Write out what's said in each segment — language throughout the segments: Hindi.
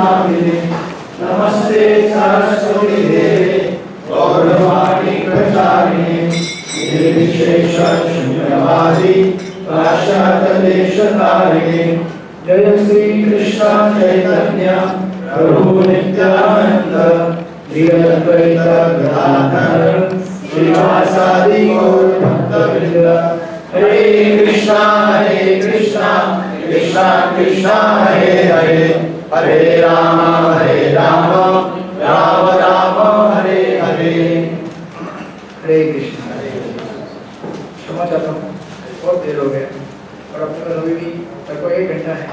नामिने नमस्ते सरस्वती देवे गौरवाणी प्रचारिणे निर्विशेष शून्यवादी पाश्चात्यदेशतारिणे जय श्री कृष्ण चैतन्य प्रभु नित्यानंद श्री अद्वैत गदाधर श्रीवासादि गौर भक्तवृंद हरे कृष्णा कृष्णा कृष्णा हरे हरे हरे राम राम राम हरे हरे। हरे कृष्ण। क्षमा चाहता हूँ बहुत देर हो गया और अब तक अभी भी लगभग 1 घंटा है।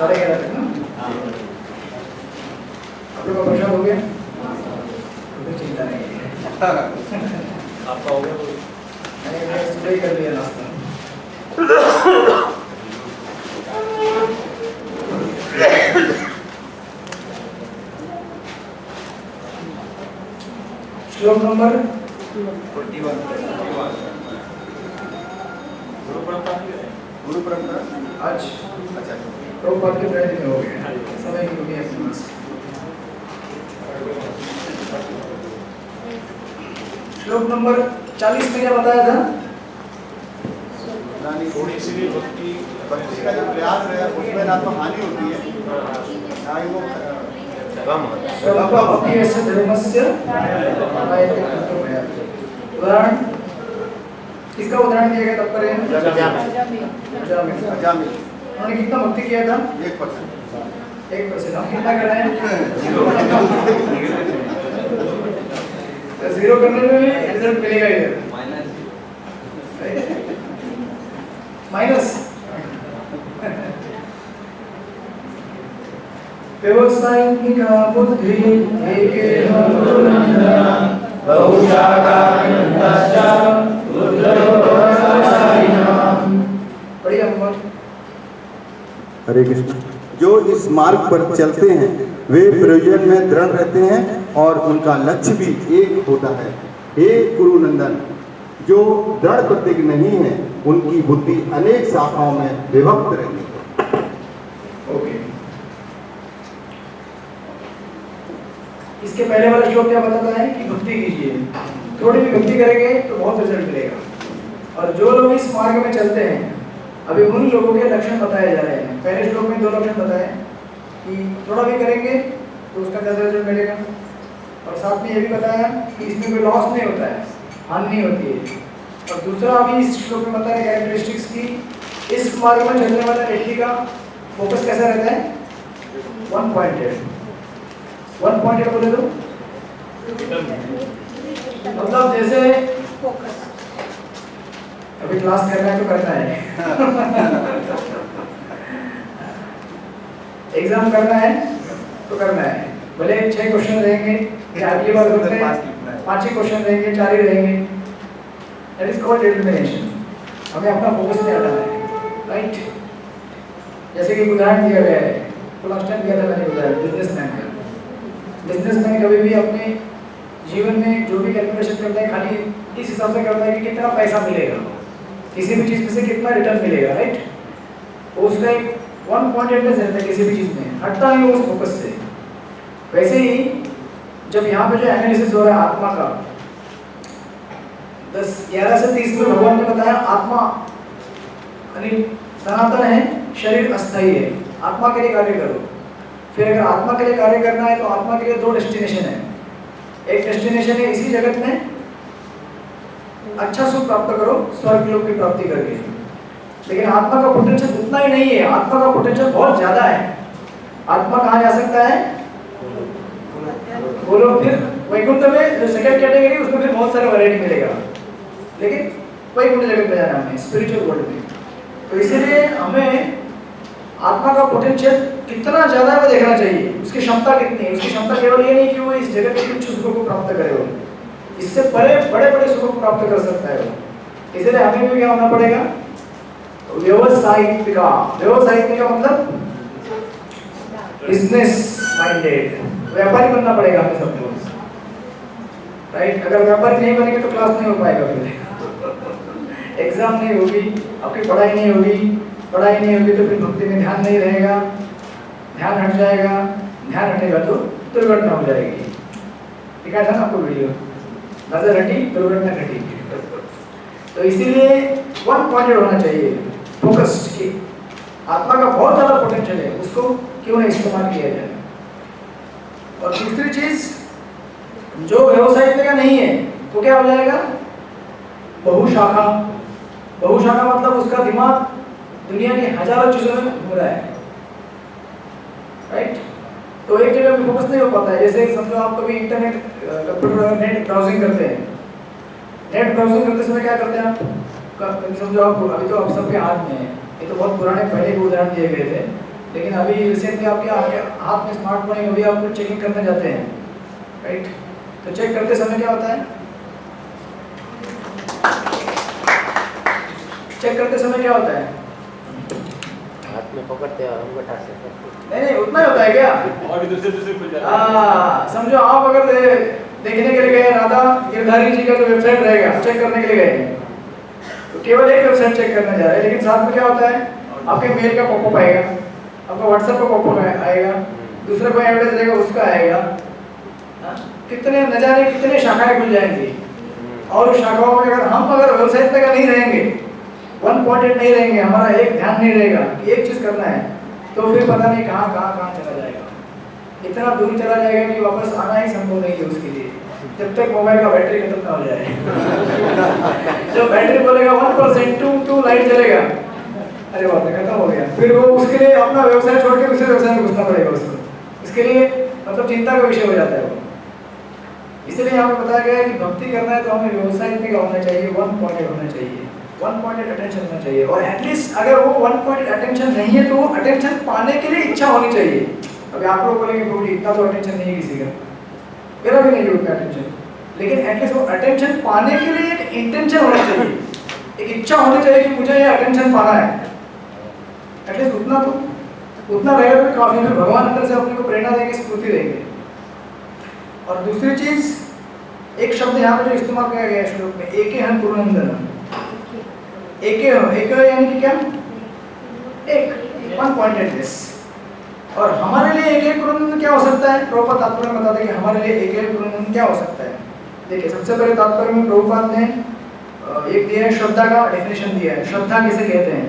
11:30 तक ना आप लोग का प्रसाद हो गया? कोई चिंता नहीं है। आपका हो गया? मैंने सुबह ही कर लिया नाश्ता। श्लोक नंबर 41। गुरु परंपरा आज अच्छा प्रभुपाद के प्रणति में हो गया समय की कमी है अपने पास। श्लोक नंबर 40 में क्या बताया था? थोड़ी सी भी भक्ति का जो प्रयास है उसमें ना तो हानि होती है ना ही वो स्वल्प भक्ति ऐसे धर्मस्य उदाहरण किसका उदाहरण दिया गया तात्पर्य? उन्होंने कितना भक्ति किया था? 1%। हम कितना कर रहे हैं? 0 करने में भी रिजल्ट मिलेगा इधर माइनस। व्यवसायिका बुद्धि एकेह गुरुनंदन बहुशाखानंदश्च बुद्धयोगसारिणाम। बढ़िया बात। हरे कृष्ण। जो इस मार्ग पर चलते हैं वे प्रयोजन में दृढ़ रहते हैं और उनका लक्ष्य भी एक होता है। हे गुरुनंदन, जो दृढ़ प्रतिज्ञ नहीं है उनकी बुद्धि अनेक शाखाओं में विभक्त रहती है। ओके। इसके पहले वाला श्लोक क्या बताता है कि भक्ति कीजिए, थोड़ी भी भक्ति करेंगे तो बहुत रिजल्ट मिलेगा। और जो लोग इस मार्ग में चलते हैं अभी उन लोगों के लक्षण बताए जा रहे हैं। पहले श्लोक में 2 लक्षण बताए कि थोड़ा भी करेंगे तो उसका ज्यादा रिजल्ट मिलेगा और साथ में ये भी बताया कि इसमें कोई लॉस नहीं होता है, हानि नहीं होती है। और दूसरा अभी इस श्लोक में बताया कैरेक्टरिस्टिक्स की इस मार्ग में चलने वाले व्यक्ति का फोकस कैसा रहता है? 1 पॉइंटेड बोले तो मतलब जैसे अभी क्लास करना है तो करना है एग्जाम करना है तो करना है, भले 6 क्वेश्चन रहेंगे या अगली बार 5 ही क्वेश्चन रहेंगे, 4 ही रहेंगे। That is called determination. हमें अपना फोकस नहीं हटाना है, राइट? जैसे कि उदाहरण दिया गया है, तो लास्ट टाइम दिया था मैंने उदाहरण बिजनेसमैन का। बिजनेसमैन कभी भी अपने जीवन में जो भी कैलकुलेशन करता है खाली इस हिसाब से करता है कि कितना पैसा मिलेगा, किसी भी चीज़ में से कितना रिटर्न मिलेगा, राइट? वो उसका एक 1 पॉइंटेडनेस रहता है, किसी भी चीज़ में हटता नहीं वो उस फोकस से। वैसे ही जब यहाँ पे जो एनालिसिस हो रहा है आत्मा का 11 से 30 में भगवान ने बताया आत्मा यानी सनातन है, शरीर अस्थायी है, आत्मा के लिए कार्य करो। फिर अगर आत्मा के लिए कार्य करना है तो आत्मा के लिए 2 डेस्टिनेशन है। एक डेस्टिनेशन है इसी जगत में अच्छा सुख प्राप्त करो स्वर्ग लोक की प्राप्ति करके, लेकिन आत्मा का पोटेंशियल उतना ही नहीं है, आत्मा का पोटेंशियल बहुत ज्यादा है। आत्मा कहाँ जा सकता है? बोलो फिर वैकुंठ में जो सेकंड कैटेगरी उसमें फिर बहुत सारे वैरायटी मिलेगा, लेकिन वैकुंठ जगत में जाना हमें स्पिरिचुअल वर्ल्ड में। तो इसीलिए हमें आत्मा का पोटेंशियल कितना ज्यादा है वो देखना चाहिए, उसकी क्षमता कितनी है। उसकी क्षमता केवल ये नहीं कि वो इस जगत के कुछ सुखों को प्राप्त करे, वो इससे बड़े सुखों को प्राप्त कर सकता है वो। इसलिए हमें भी क्या होना पड़ेगा? व्यवसायिक का मतलब बिजनेस माइंडेड, व्यापारी बनना पड़ेगा हमें सबको, राइट? अगर व्यापारी नहीं बनेंगे तो क्लास नहीं हो पाएगा, फिर एग्जाम नहीं होगी, आपकी पढ़ाई नहीं होगी तो फिर भक्ति में ध्यान नहीं रहेगा, ध्यान हट जाएगा, ध्यान हटेगा तो दुर्घटना हो जाएगी। दिखा था ना आपको वीडियो, नजर हटी दुर्घटना घटी। तो इसीलिए वन पॉइंटेड होना चाहिए, फोकस्ड की आत्मा का बहुत ज्यादा पोटेंशियल है, उसको क्यों नहीं इस्तेमाल किया जाए। और दूसरी चीज, जो व्यवसायिक का नहीं है तो क्या हो जाएगा, बहुशाखा। बहुशाखा मतलब उसका दिमाग दुनिया की हजारों चीजों में घूम रहा है, राइट। तो एक जगह पे फोकस नहीं हो पाता है। जैसे समझो आप कभी इंटरनेट कंप्यूटर नेट ब्राउजिंग करते हैं, नेट ब्राउजिंग करते समय क्या करते हैं आप, समझो आप अभी तो आप सबके हाथ में है, ये तो बहुत पुराने पहले के उदाहरण दिए गए थे, लेकिन अभी रिसेंटली आपके हाथ में स्मार्टफोन है, अभी आप चेकिंग करने जाते हैं, राइट। तो चेक करते समय क्या होता है, चेक करते समय क्या होता है, हाथ में पकड़ते हैं और अंगूठा से नहीं उतना ही होता है क्या, और दूसरे खुल जाता है। समझो आप अगर देखने के लिए गए राधा गिरधारी जी का जो वेबसाइट रहेगा चेक करने के लिए गए, तो केवल एक वेबसाइट चेक करने जा रहे हैं, लेकिन साथ में क्या होता है, आपके मेल का पॉपअप आएगा, आपका व्हाट्सएप का पॉपअप आएगा, दूसरा कोई एड्रेस रहेगा उसका आएगा, कितने न जाने कितने शाखाएं खुल जाएंगी। और उस शाखाओं में अगर व्यवसाय का नहीं रहेंगे, वन पॉइंटेड नहीं रहेंगे, हमारा एक ध्यान नहीं रहेगा कि एक चीज करना है, तो फिर पता नहीं कहाँ चला जाएगा, इतना दूर चला जाएगा कि वापस आना ही संभव नहीं है उसके लिए, जब तक मोबाइल का बैटरी खत्म ना हो जाए। जब बैटरी बोलेगा 1% टू लाइट चलेगा, अरे बाप रे खत्म हो गया, फिर वो उसके लिए अपना व्यवसाय छोड़ के दूसरे व्यवसाय में घुसना पड़ेगा उसको, इसके लिए मतलब चिंता का विषय हो जाता है वो। इसलिए यहाँ पे बताया गया है कि भक्ति करना है तो हमें व्यवसाय में क्या होना चाहिए, वन पॉइंटेड होना चाहिए, वन पॉइंटेड अटेंशन होना चाहिए। और एटलीस्ट अगर वो वन पॉइंटेड अटेंशन नहीं है तो वो अटेंशन पाने के लिए इच्छा होनी चाहिए। अभी आप लोग बोलेंगे प्रभु जी इतना तो अटेंशन नहीं है किसी का, मेरा भी नहीं है उतना अटेंशन, लेकिन एटलीस्ट वो अटेंशन पाने के लिए एक इंटेंशन होना चाहिए, एक इच्छा होनी चाहिए कि मुझे ये अटेंशन पाना है। एटलीस्ट उतना रहेगा तो काफी, फिर भगवान अंदर से अपने को प्रेरणा देंगे, स्फूर्ति देंगे। और दूसरी चीज, एक शब्द यहाँ पे जो इस्तेमाल किया गया है श्लोक में, एके हन पूर्णनंदन, एके यानी कि क्या, एक वन पॉइंटेडनेस। और हमारे लिए एक पूर्णनंदन क्या हो सकता है, प्रभुपाद तात्पर्य में बताते हैं कि हमारे लिए एक पूर्णनंदन क्या हो सकता है। देखिए सबसे पहले तात्पर्य में प्रभुपाद ने एक दिया है, श्रद्धा का डेफिनेशन दिया है। श्रद्धा किसे कहते हैं,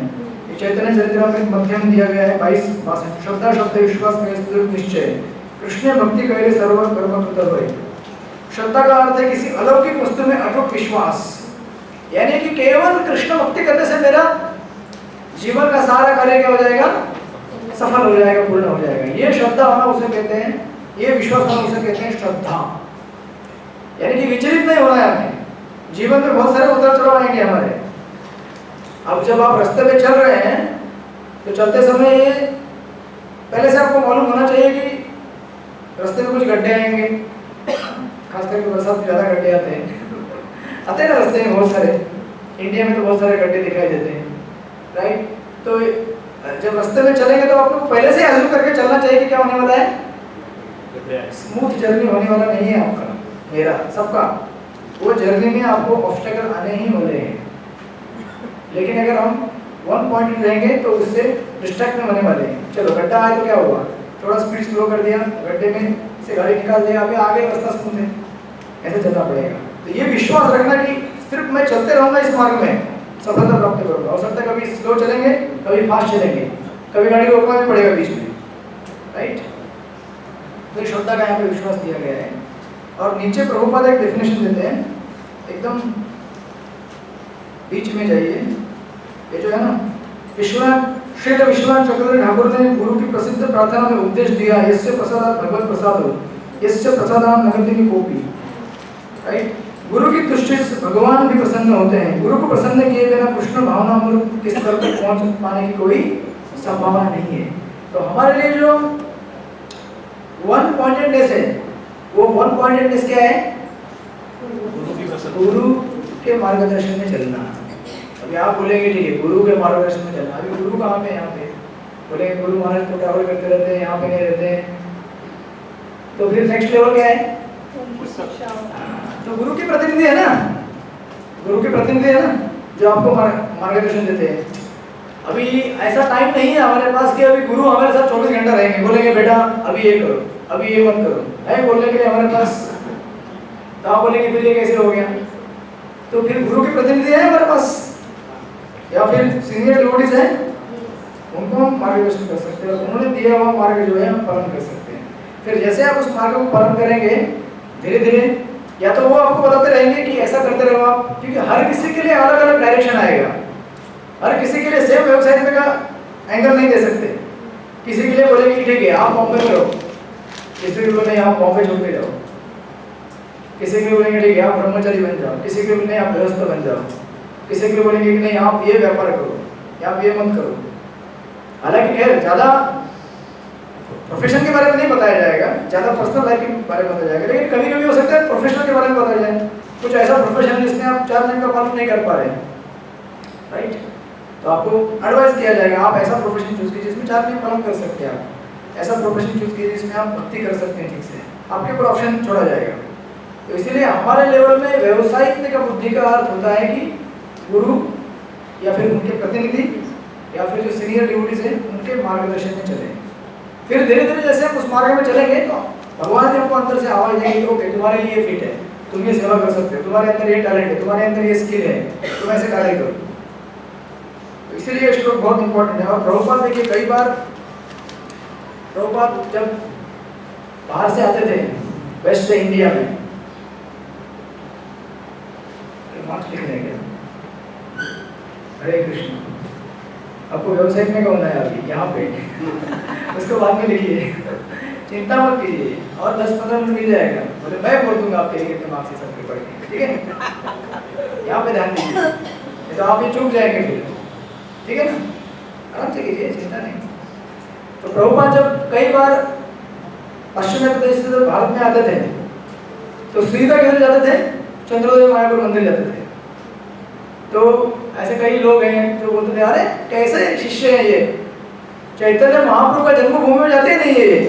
चैतन्य चरित्रामृत मध्यम दिया गया है 22-62। श्रद्धा शब्द विश्वास में निश्चय, कृष्ण भक्ति करे सर्व कर्म कृत होय। श्रद्धा का अर्थ है किसी अलौकिक वस्तु में अटूट विश्वास, यानी कि केवल कृष्ण भक्ति करने से मेरा जीवन का सारा कार्य क्या हो जाएगा, सफल हो जाएगा, पूर्ण हो जाएगा। ये श्रद्धा होना उसे कहते हैं, ये विश्वास होना उसे कहते हैं श्रद्धा। यानी कि विचलित नहीं होना है हमें, जीवन में बहुत सारे उतार चढ़ाव आएंगे हमारे। अब जब आप रास्ते में चल रहे हैं तो चलते समय ये पहले से आपको मालूम होना चाहिए कि रास्ते में कुछ गड्ढे आएंगे, खास करके बरसात में ज्यादा गड्ढे आते हैं ना रास्ते में, बहुत सारे, इंडिया में तो बहुत सारे गड्ढे दिखाई देते हैं, राइट। तो जब रास्ते में चलेंगे तो आपको पहले से अज्यूम करके चलना चाहिए कि क्या होने वाला है, स्मूथ जर्नी होने वाला नहीं है आपका, मेरा, सबका। वो जर्नी में आपको ऑब्स्टेकल आने ही वाले हैं, लेकिन अगर हम वन पॉइंट रहेंगे तो उससे डिस्ट्रैक्ट नहीं होने वाले हैं। चलो गड्ढा आया तो क्या हुआ, थोड़ा स्पीड स्लो कर दिया, गड्ढे में से गाड़ी निकाल दिया, अभी आगे रास्ता स्मूथ है, ऐसे चलना पड़ेगा। तो ये विश्वास रखना कि सिर्फ मैं चलते रहूंगा इस मार्ग में, सफलता प्राप्त करूंगा। हो सकता है कभी स्लो चलेंगे, कभी फास्ट चलेंगे, कभी गाड़ी रोकना भी पड़ेगा बीच में, राइट। तो श्रद्धा का यहाँ पे विश्वास दिया गया है। और नीचे प्रभुपाद एक डेफिनेशन देते हैं, एकदम बीच में जाइए, ये जो है ना, श्री विश्वनाथ चक्रवर्ती ठाकुर ने गुरु की प्रसिद्ध प्रार्थना में उपदेश दिया, यस्य प्रसादात् भगवत प्रसादो यस्य प्रसादात् नगतिनि कोपि, राइट। गुरु की दृष्टि से भगवान भी प्रसन्न होते हैं, गुरु को प्रसन्न किए बिना कृष्ण भावनामृत के स्तर तक पहुंच पाने की कोई संभावना नहीं है। तो हमारे लिए जो वन पॉइंटेडनेस है, वो वन पॉइंटेडनेस क्या है, गुरु के मार्गदर्शन में चलना। अभी आप बोलेंगे ठीक है गुरु के मार्गदर्शन में चलना, अभी गुरु कहाँ पे, यहाँ पे बोलेंगे गुरु महाराज तो ट्रैवल करते रहते हैं, यहाँ पे नहीं रहते हैं, तो फिर नेक्स्ट लेवल क्या है, तो गुरु के प्रतिनिधि है ना, गुरु के प्रतिनिधि है ना, जो आपको मार्गदर्शन देते हैं। अभी ऐसा टाइम नहीं है हमारे पास कि अभी गुरु हमारे साथ 24 घंटा रहेंगे, बोलेंगे बेटा अभी ये करो, अभी ये मत करो, है बोलने के लिए हमारे पास। तो आप बोलेंगे फिर ये कैसे हो गया? तो फिर गुरु के प्रतिनिधि है हमारे पास या फिर सीनियर डिवोटीज है, उनको हम मार्गदर्शन कर सकते हैं और उन्होंने दिया हुआ मार्ग जो है हम पालन कर सकते हैं। फिर जैसे आप उस मार्ग को पालन करेंगे धीरे धीरे, या तो वो आपको बताते रहेंगे कि ऐसा करते रहो आप, क्योंकि हर किसी के लिए अलग अलग डायरेक्शन आएगा, हर किसी के लिए सेम व्यवसाय में का एंगल नहीं दे सकते। किसी के लिए बोलेंगे कि ठीक है आप बॉम्बे में रहो, किसी के लिए बोलेंगे आप बॉम्बे छोड़ के जाओ, किसी के लिए बोलेंगे ठीक है आप ब्रह्मचारी बन जाओ, किसी के लिए बोलेंगे आप गृहस्थ बन जाओ, किसी के लिए बोलेंगे कि नहीं आप ये व्यापार करो या आप ये मत करो। हालांकि खैर ज़्यादा प्रोफेशन के बारे में नहीं बताया जाएगा, ज़्यादा पर्सनल लाइफ के बारे में बताया जाएगा, लेकिन कभी कभी हो सकता है प्रोफेशनल के बारे में बताया जाए। कुछ ऐसा प्रोफेशन है जिसमें आप 4 दिन का पालन नहीं कर पा रहे हैं, राइट, तो आपको एडवाइस किया जाएगा आप ऐसा प्रोफेशन चूज कीजिए जिसमें 4 दिन पालन कर सकते हैं, आप ऐसा प्रोफेशन चूज कीजिए जिसमें आप भक्ति कर सकते हैं ठीक से, आपके ऊपर ऑप्शन छोड़ा जाएगा। तो इसीलिए हमारे लेवल में व्यवसायिक का बुद्धि का अर्थ होता है कि गुरु या फिर उनके प्रतिनिधि या फिर जो सीनियर डिवोटीज हैं उनके मार्गदर्शन में चलें। फिर धीरे धीरे जैसे हम उस मार्ग में चलेंगे तो भगवान ने हमको अंदर से आवाज देंगे, ओके तुम्हारे लिए फिट है, तुम ये सेवा कर सकते हो, तुम्हारे अंदर ये टैलेंट है, तुम्हारे अंदर ये स्किल है, तुम ऐसे कार्य करो। तो इसीलिए ये श्लोक बहुत इंपॉर्टेंट है। और प्रभुपाद देखिए कई बार प्रभुपाद जब बाहर से आते थे वेस्ट से इंडिया में, मार्क्स लिख देंगे हरे कृष्ण, आपको व्यवसाय में कौन है अभी यहाँ पे उसको बाद में लिखिए, चिंता मत कीजिए और 10-15 मिनट मिल जाएगा, बोले मैं बोल दूंगा आपके लिए कितने मार्क्स है सबके पढ़ के, ठीक है, यहाँ पे ध्यान दीजिए, नहीं तो आप ये चूक जाएंगे फिर, ठीक है ना, आराम से कीजिए, चिंता नहीं। तो प्रभुपाद जब कई बार पश्चिमी प्रदेश से भारत में आते थे तो सीधा किधर जाते थे? चंद्रोदय मायापुर मंदिर जाते थे। तो ऐसे कई लोग हैं जो बोलते थे अरे कैसे शिष्य हैं ये, चैतन्य महाप्रभु का जन्मभूमि में जाते ही नहीं है ये,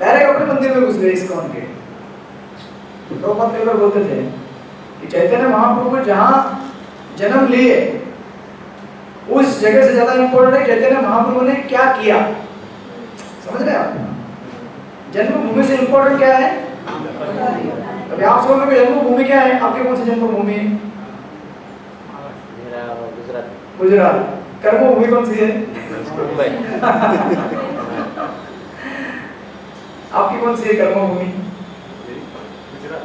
डायरेक्ट अपने मंदिर में घुस गए इस्कॉन के। तो प्रभुपाद कई बार बोलते थे कि चैतन्य महाप्रभु जहाँ जन्म लिए उस जगह से ज्यादा इंपॉर्टेंट है चैतन्य महाप्रभु ने क्या किया। समझ रहे आप? जन्मभूमि से इंपॉर्टेंट क्या है? अभी आप समझ रहे जन्मभूमि क्या है? आपके कौन सी जन्मभूमि है? मेरा गुजरात। गुजरात। कर्मभूमि कौन सी है? मुंबई। आपकी कौन सी है कर्मभूमि? गुजरात।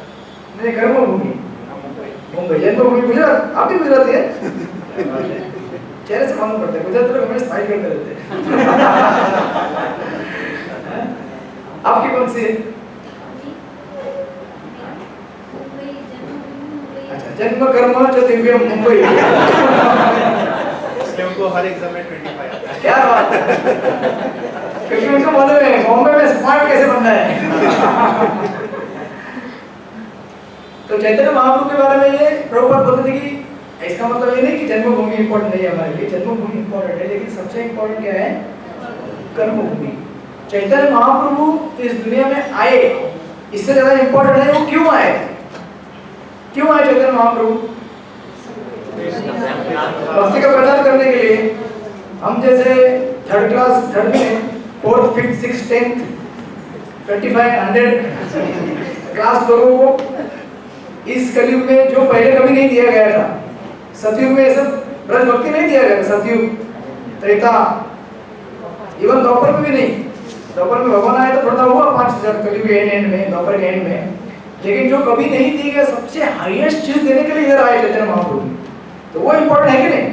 नहीं, कर्मभूमि मुंबई। जन्मभूमि गुजरात। आप भी गुजराती है? चेहरे से मालूम पड़ता है, गुजरात लोग हमेशा स्माइल करते रहते हैं। आपकी कौन सी है? अच्छा, जन्म कर्म जो दिव्य मुंबई। इसलिए उनको हर एग्जाम में 25 आता है। क्या बात है, क्योंकि उनको मालूम है बॉम्बे में स्मार्ट कैसे बनना है। तो चैतन्य महाप्रभु के बारे में ये प्रभुपाद बोलते थे कि इसका मतलब ये नहीं कि जन्मभूमि इंपॉर्टेंट नहीं है हमारे लिए, जन्मभूमि इंपॉर्टेंट है, लेकिन सबसे इंपॉर्टेंट क्या है? कर्मभूमि। चैतन्य महाप्रभु इस दुनिया में आए, इससे ज्यादा इंपॉर्टेंट है वो क्यों आए? क्यों आए चैतन्य महाप्रभु? भक्ति का प्रचार करने के लिए। हम जैसे थर्ड क्लास, थर्ड में 4th, 5th, 6th, 10th, 25, 100 class लोगों को इस कलयुग में जो पहले कभी नहीं दिया गया था, सतयुग में ये सब ब्रज भक्ति नहीं दिया गया था। सतयुग, त्रेता, इवन द्वापर में भी नहीं। द्वापर में भगवान आया तो थोड़ा हुआ 5000 कलयुग के एंड में, द्वापर के एंड में, लेकिन जो कभी नहीं दी गया सबसे हाईएस्ट चीज देने के लिए इधर आए चैतन्य महाप्रभु, तो वो इंपॉर्टेंट है कि नहीं?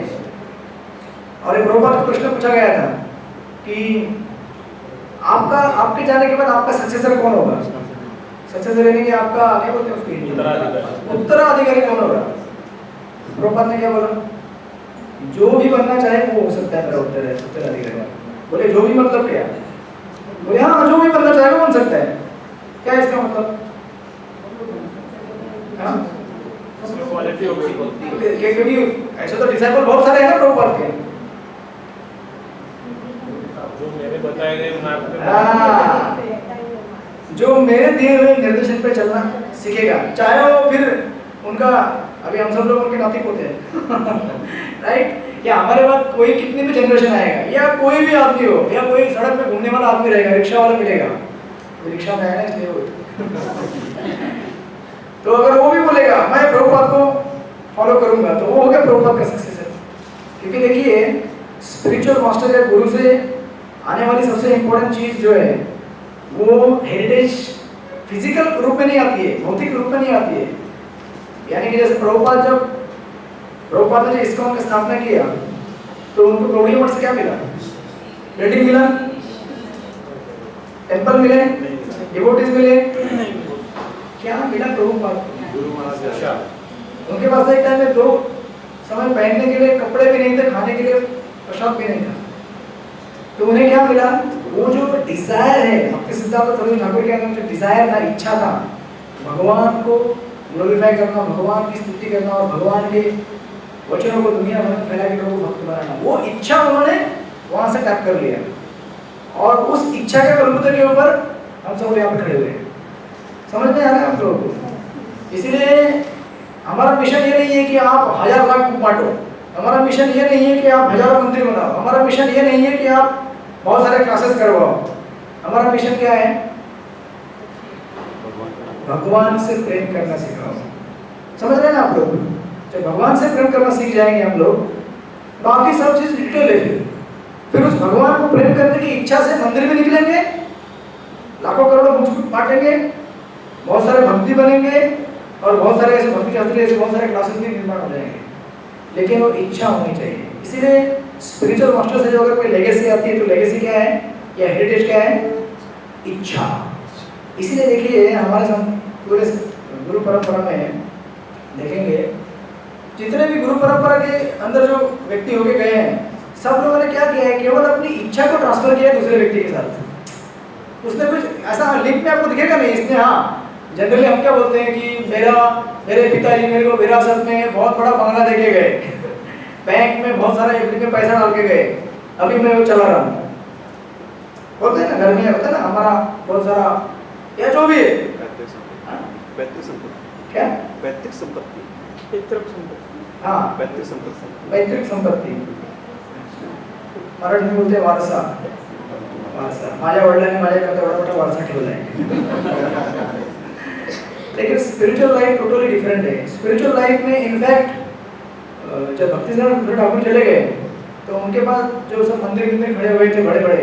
और एक प्रभुपाद को प्रश्न पूछा गया था कि आपके जाने के बाद आपका सक्सेसर कौन होगा? सक्सेसर यानी कि आपका क्या बोलते हैं उसको? उत्तराधिकारी कौन होगा? प्रभुपाद ने क्या बोला? जो भी बनना चाहे वो हो सकता है मेरा उत्तराधिकारी। बोले जो भी मतलब क्या? बोले हाँ, जो भी बनना चाहे वो बन सकता है। क्या इसका मतलब? हाँ? क्वालिटी होगी। क्योंकि ऐसे तो डिसाइपल बहुत सारे हैं ना प्रभुपाद के। जो मेरे बताए गए मार्ग हाँ, जो मेरे दिए हुए निर्देशन पे चलना सीखेगा, चाहे वो फिर उनका, अभी हम सब लोग उनके नाती पोते हैं राइट, या हमारे बाद कोई कितनी भी जनरेशन आएगा या कोई भी आदमी हो या कोई सड़क में घूमने वाला आदमी रहेगा, रिक्शा वाला मिलेगा, तो रिक्शा में आया ना इसलिए वो तो अगर वो भी बोलेगा मैं प्रभुपाद को फॉलो करूंगा तो वो हो गया प्रभुपाद का सक्सेसर। क्योंकि देखिए स्पिरिचुअल मास्टर या गुरु से आने वाली सबसे इंपॉर्टेंट चीज जो है वो हेरिटेज फिजिकल रूप में नहीं आती है, भौतिक रूप में नहीं आती है। यानी कि जैसे प्रभुपाद ने जो इस्कॉन की स्थापना किया तो उनको गौड़ी मठ से क्या मिला? बिल्डिंग मिला, टेंपल मिले, डिवोटीज मिले, क्या मिला प्रभुपाद को? गुरु महाराज अच्छा उनके पास एक टाइम में 2 समय पहनने के लिए कपड़े भी नहीं थे, खाने के लिए प्रसाद भी नहीं था, तो उन्हें क्या मिला? वो जो डिजायर है, भक्ति सिद्धार्थ सरस्वती ठाकुर के अंदर जो डिजायर था, इच्छा था, भगवान को ग्लोरीफाई करना, भगवान की स्तुति करना और भगवान के वचनों को दुनिया भर में फैला के लोगों को भक्त बनाना, वो इच्छा उन्होंने वहां से टैप कर लिया और उस इच्छा के बलबूते के ऊपर हम सब यहाँ पे खड़े हुए हैं। समझ में आ रहा है आप लोगों को? इसलिए हमारा मिशन ये नहीं है कि आप 1000 लाख बुक बांटो, हमारा मिशन ये नहीं है कि आप हजारों मंदिर बनाओ, हमारा मिशन ये नहीं है कि आप बहुत सारे क्लासेस करवाओ। हमारा मिशन क्या है? भगवान से प्रेम करना सिखाओ। समझ रहे हैं ना आप लोग? जब भगवान से प्रेम करना सीख जाएंगे हम लोग, बाकी सब चीज डिटेल है। फिर उस भगवान को प्रेम करने की इच्छा से मंदिर में निकलेंगे, लाखों करोड़ों बुक्स बांटेंगे, बहुत सारे भक्ति बनेंगे और बहुत सारे ऐसे भक्ति शास्त्री ऐसे बहुत सारे क्लासेस भी निर्माण हो जाएंगे, लेकिन वो इच्छा होनी चाहिए। इसीलिए स्पिरिचुअल मास्टर से जो अगर कोई लेगेसी आती है तो लेगेसी क्या है या हेरिटेज क्या है? इच्छा। इसीलिए देखिए हमारे पूरे गुरु परंपरा में देखेंगे जितने भी गुरु परंपरा के अंदर जो व्यक्ति होके गए हैं, सब लोगों ने क्या किया है? केवल अपनी इच्छा को ट्रांसफर किया है दूसरे व्यक्ति के साथ। उसने कुछ ऐसा लिंक में आपको दिखेगा नहीं इसने। हाँ, जनरली हम क्या बोलते हैं कि मेरे पिताजी मेरे को विरासत में बहुत बड़ा बंगला देके गए, बैंक में बहुत सारा एफडी में पैसा डाल के गए, अभी मैं वो चला रहा हूँ। बोलते हैं ना, घर में होता है ना हमारा बहुत सारा या जो भी है पैतृक संपत्ति, क्या पैतृक संपत्ति, हाँ पैतृक संपत्ति, पैतृक संपत्ती, मराठी में बोलते हैं वारसा। वारसा माझ्या वडिलांनी माझ्याकडे एवढा मोठा वारसा ठेवला आहे। लेकिन स्पिरिचुअल लाइफ टोटली डिफरेंट है। स्पिरिचुअल लाइफ में इनफैक्ट जब भक्ति सिद्धार्थ ठाकुर चले गए तो उनके पास जो सब मंदिर खड़े हुए थे बड़े बड़े,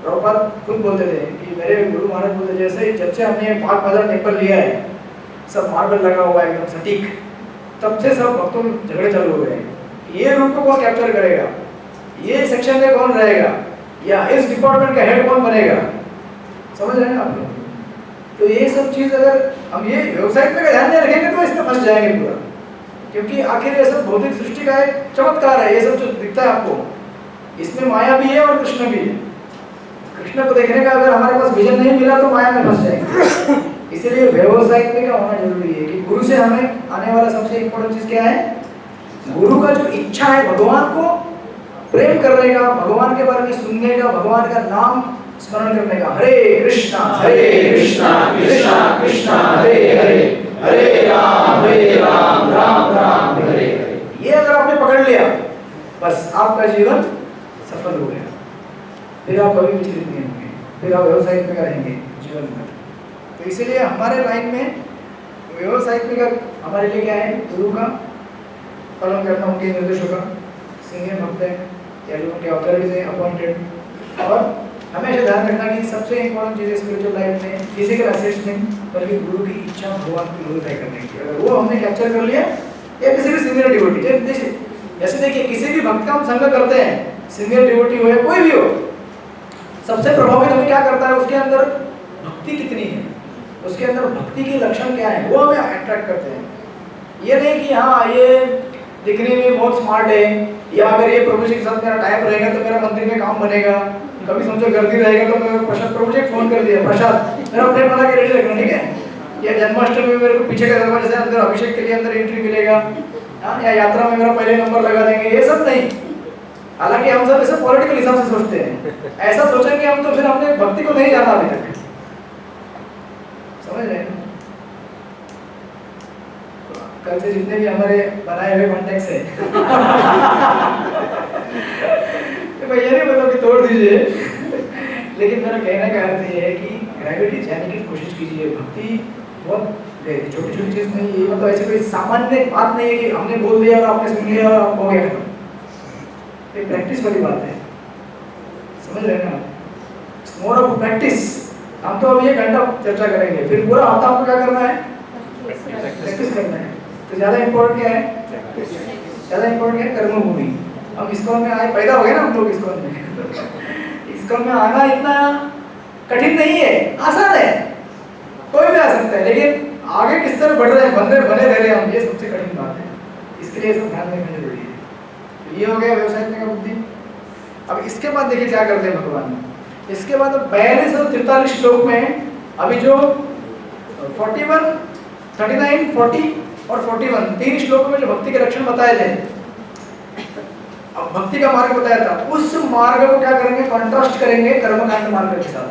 प्रभुपाद खुद बोलते थे कि मेरे गुरु महाराज बोलते जैसे जब से हमने पाक बाजार टेम्पल लिया है, सब मार्बल लगा हुआ है एकदम सटीक, तब से सब भक्तों में झगड़े चालू हो गए। ये रूप को कौन कैप्चर करेगा, ये सेक्शन में कौन रहेगा, या इस डिपार्टमेंट का हेड कौन बनेगा। समझ रहे हैं आप लोग? तो ये सब चीज अगर हम ये व्यवसाय में ध्यान नहीं रखेंगे तो इसमें फंस जाएंगे पूरा, क्योंकि आखिर ये सब भौतिक सृष्टि का एक चमत्कार है। ये सब जो दिखता है आपको, इसमें माया भी है और कृष्ण भी है। कृष्ण को देखने का अगर हमारे पास विजन नहीं मिला तो माया में फंस जाएंगे। इसीलिए व्यवसायिक का होना जरूरी है कि गुरु से हमें आने वाला सबसे इम्पोर्टेंट चीज क्या है? गुरु का जो इच्छा है भगवान को प्रेम करने का, भगवान के बारे में सुनने का, भगवान का नाम स्मरण करने का। हरे कृष्णा कृष्णा कृष्णा हरे हरे, हरे राम राम राम हरे हरे। ये अगर आपने पकड़ लिया बस आपका जीवन सफल हो गया। फिर आप कभी विचलित नहीं होंगे, फिर आप व्यवसायिक में रहेंगे जीवन में। तो इसीलिए हमारे लाइन में व्यवसायिक में हमारे लिए क्या है? गुरु का पालन करना, उनके निर्देशों का, सीनियर भक्त है या जो उनके अथॉरिटीज हैं अपॉइंटेड। और हमेशा ध्यान रखना कि सबसे इम्पोर्टेंट चीज़ है स्पिरिचुअल लाइफ में फिजिकल एसेट्स नहीं, बल्कि गुरु की इच्छा भगवान को ग्लोरीफाई करने की। अगर वो हमने कैप्चर कर लिया या किसी भी सीनियर डिवोटी, जैसे देखिए किसी भी भक्त का हम संग करते हैं, सीनियर डिवोटी हो या कोई भी हो, सबसे प्रभावित हमें क्या करता है? उसके अंदर भक्ति कितनी है, उसके अंदर भक्ति के लक्षण क्या है, वो हमें अट्रैक्ट करते हैं। ये नहीं कि हाँ ये दिखने में बहुत स्मार्ट है, या अगर ये प्रभु जी के साथ मेरा टाइम रहेगा तो मेरा मंदिर में काम बनेगा, कभी समझो गर्दी रहेगा तो मैं प्रसाद प्रभु जी फोन कर दिया, प्रसाद मेरा प्लेट बना के रेडी रखना, ठीक है। या जन्माष्टमी में मेरे को पीछे का दरवाजे से अंदर अभिषेक के लिए अंदर एंट्री मिलेगा, या यात्रा में मेरा पहले नंबर लगा देंगे, ये सब नहीं। हालांकि हम सब ऐसे पॉलिटिकल हिसाब से सोचते हैं, ऐसा सोचेंगे हम तो फिर हमने भक्ति को नहीं जाना अभी तक। समझ रहे हैं? कल से जितने भी हमारे बनाए हुए कॉन्टेक्ट्स है तो मैं ये नहीं बोलूँ कि तोड़ दीजिए, लेकिन मेरा कहने का अर्थ ये है कि ग्रेविटी जानने की कोशिश कीजिए। भक्ति बहुत छोटी छोटी चीज़ नहीं है, मतलब ऐसे कोई सामान्य बात नहीं है कि हमने बोल दिया और आपने सुन लिया और हो गया खत्म। ये प्रैक्टिस वाली बात है, समझ रहे हैं ना? More of practice. हम तो अब 1 घंटा चर्चा करेंगे, फिर पूरा हफ्ता आपको क्या करना है? प्रैक्टिस करना है। तो ज़्यादा इम्पोर्टेंट क्या है? ज़्यादा इम्पोर्टेंट क्या है? कर्मभूमि। हम इस्कॉन में आए, पैदा हो गए ना हम लोग इस्कॉन में। इस्कॉन में आना इतना कठिन नहीं है, आसान है, कोई भी आ सकता है। लेकिन आगे किस तरह बढ़ रहे हैं, बने रह रहे हैं हम, ये सबसे कठिन बात है। इसके लिए सब ध्यान देना जरूरी है। तो ये हो गया व्यवसाय का बुद्धि। अब इसके बाद देखिए क्या करते हैं भगवान। इसके बाद 42 और 43 श्लोक में अभी जो 41, 39, 40 और 41 3 श्लोकों में जो भक्ति के लक्षण बताए थे, अब भक्ति का मार्ग बताया था, उस मार्ग को क्या करेंगे? कॉन्ट्रास्ट करेंगे कर्मकांड मार्ग के साथ।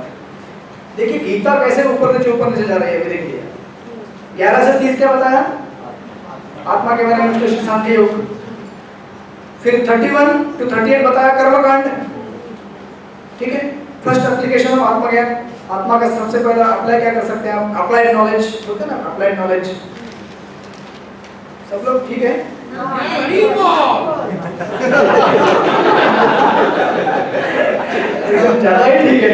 देखिए गीता कैसे ऊपर नीचे जा रही है। अभी देखिए 11 से 30 क्या बताया? आत्मा के बारे में विश्लेषण सांख्य योग। फिर 31 to 38 बताया कर्मकांड। ठीक है, फर्स्ट एप्लीकेशन ऑफ आत्मज्ञान। आत्मा का सबसे पहला अप्लाई क्या कर सकते हैं आप? अप्लाइड नॉलेज होता है ना, अप्लाइड नॉलेज। सब लोग ठीक है? एकदम ज्यादा ही ठीक है।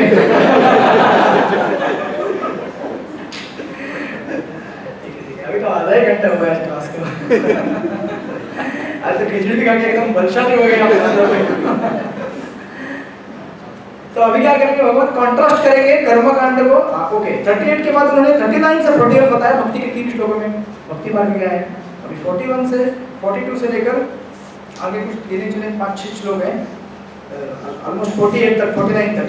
अभी तो आधा ही घंटा हुआ है क्लास का। आज तो खिचड़ी खा के एकदम बलशाली हो गए आप। तो अभी क्या करेंगे भगवान? कॉन्ट्रास्ट करेंगे कर्मकांड को। ओके, 38 के बाद उन्होंने 39 से 41 बताया भक्ति के 3 श्लोकों में भक्ति मार्ग क्या है। अभी 41 से 42 से लेकर आगे कुछ गिने चुने 5-6 श्लोक हैं, ऑलमोस्ट 48 तक, 49 तक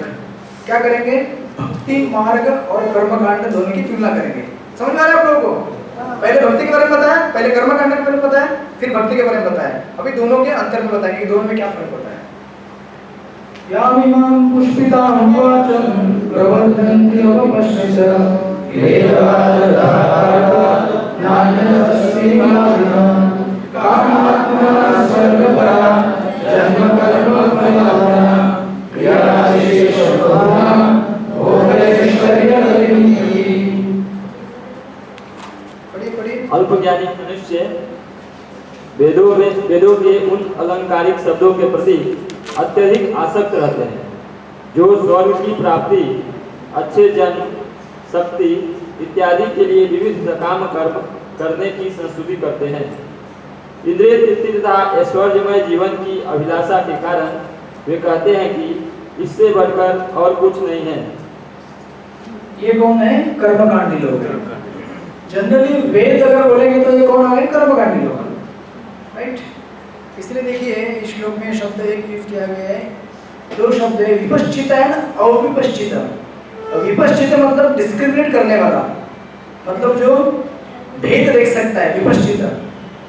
क्या करेंगे? भक्ति मार्ग और कर्मकांड दोनों की तुलना करेंगे। समझ में आ रहा है आप लोगों को? पहले भक्ति के बारे में बताया, पहले कर्मकांड के बारे में बताया, फिर भक्ति के बारे में बताया। अभी दोनों के अंतर में बताएंगे, दोनों में क्या फर्क होता है। यामिमां पुष्पितां वाचं प्रवदन्ति अपश्यत वेदार्थाः नान्यस्ति मार्गः कामात्मा सर्वपरा जन्म कर्म फलाः क्रियाशेषः भोगैश्वर्यगतिः। पढ़िए। अल्पज्ञानी मनुष्य वेदों के उन अलंकारिक शब्दों के प्रति अत्यधिक आसक्त रहते हैं जो स्वर्ग की प्राप्ति, अच्छे जन्म, शक्ति इत्यादि के लिए विविध काम कर्म करने की संस्तुति करते हैं। इंद्रिय तृप्ति तथा ऐश्वर्यमय जीवन की अभिलाषा के कारण वे कहते हैं कि इससे बढ़कर और कुछ नहीं है। ये कौन है? कर्मकांडी लोग। जनरली वेद अगर बोलेंगे तो ये कौन आ गए? कर्मकांडी लोग, राइट? इसलिए देखिए इस श्लोक में शब्द एक यूज किया गया है, 2 शब्द है, विपश्चित एंड अविपश्चित। विपश्चित मतलब डिस्क्रिमिनेट करने वाला, मतलब जो भेद देख सकता है, विपश्चित।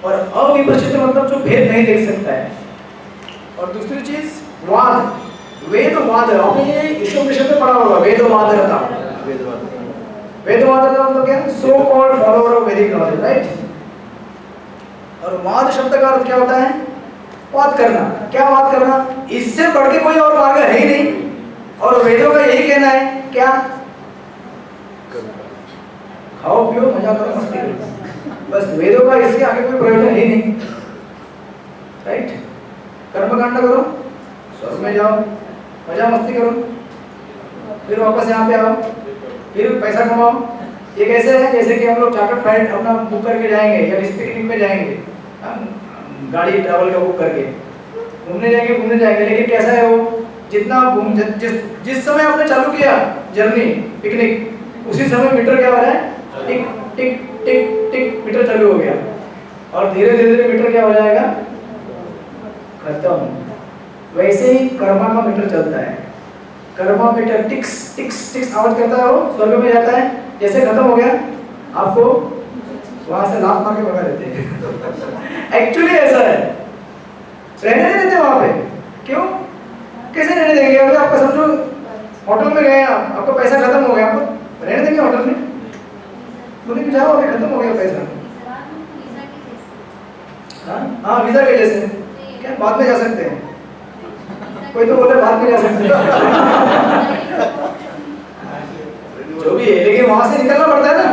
और अविपश्चित मतलब जो भेद नहीं देख सकता है। और दूसरी चीज वाद, वेदवाद। आपने ये ईशोपनिषद में पढ़ा होगा, वेदवाद रहता। वेदवाद मतलब क्या? सो कॉल्ड फॉलोअर ऑफ वैदिक नॉलेज, राइट? और वाद शब्द का अर्थ क्या होता है? वाद करना। क्या वाद करना? इससे बढ़ के कोई और मार्ग है ही नहीं। और वेदों का यही कहना है, क्या? खाओ पियो मजा करो मस्ती करो, बस। वेदों का इसके आगे कोई प्रयोजन है ही नहीं, राइट? कर्मकांड करो, स्वर्ग में जाओ, मजा मस्ती करो, फिर वापस यहाँ पे आओ, फिर पैसा कमाओ। ये कैसे है? जैसे कि हम लोग चार्टर्ड फ्लाइट अपना बुक करके जाएंगे या किसी पिकनिक में जाएंगे, गाड़ी ट्रैवल का बुक करके घूमने जाएंगे, लेकिन कैसा है वो? जितना जिस समय आपने चालू किया जर्नी पिकनिक, उसी समय मीटर क्या हो रहा है? टिक टिक टिक टिक मीटर चालू हो गया, और धीरे धीरे मीटर क्या हो जाएगा? खत्म। वैसे ही कर्मा का मीटर चलता है। कर्मा मीटर टिक्स टिक्स टिक्स आवाज करता है, वो स्वर्ग में जाता है। जैसे खत्म हो गया आपको वहां से लात मार के भगा देते हैं। एक्चुअली ऐसा है, रहने नहीं देते वहां पे। क्यों? कैसे रहने देंगे? अगर आपका समझो होटल में गए आप, आपका पैसा खत्म हो गया, आपको रहने देंगे होटल में? बोलेंगे जाओ अभी खत्म हो गया पैसा। हाँ, वीजा के जैसे क्या बाद में जा सकते हैं। कोई तो बोले बात नहीं जा सकती। जो भी है, लेकिन वहां से निकलना पड़ता है ना।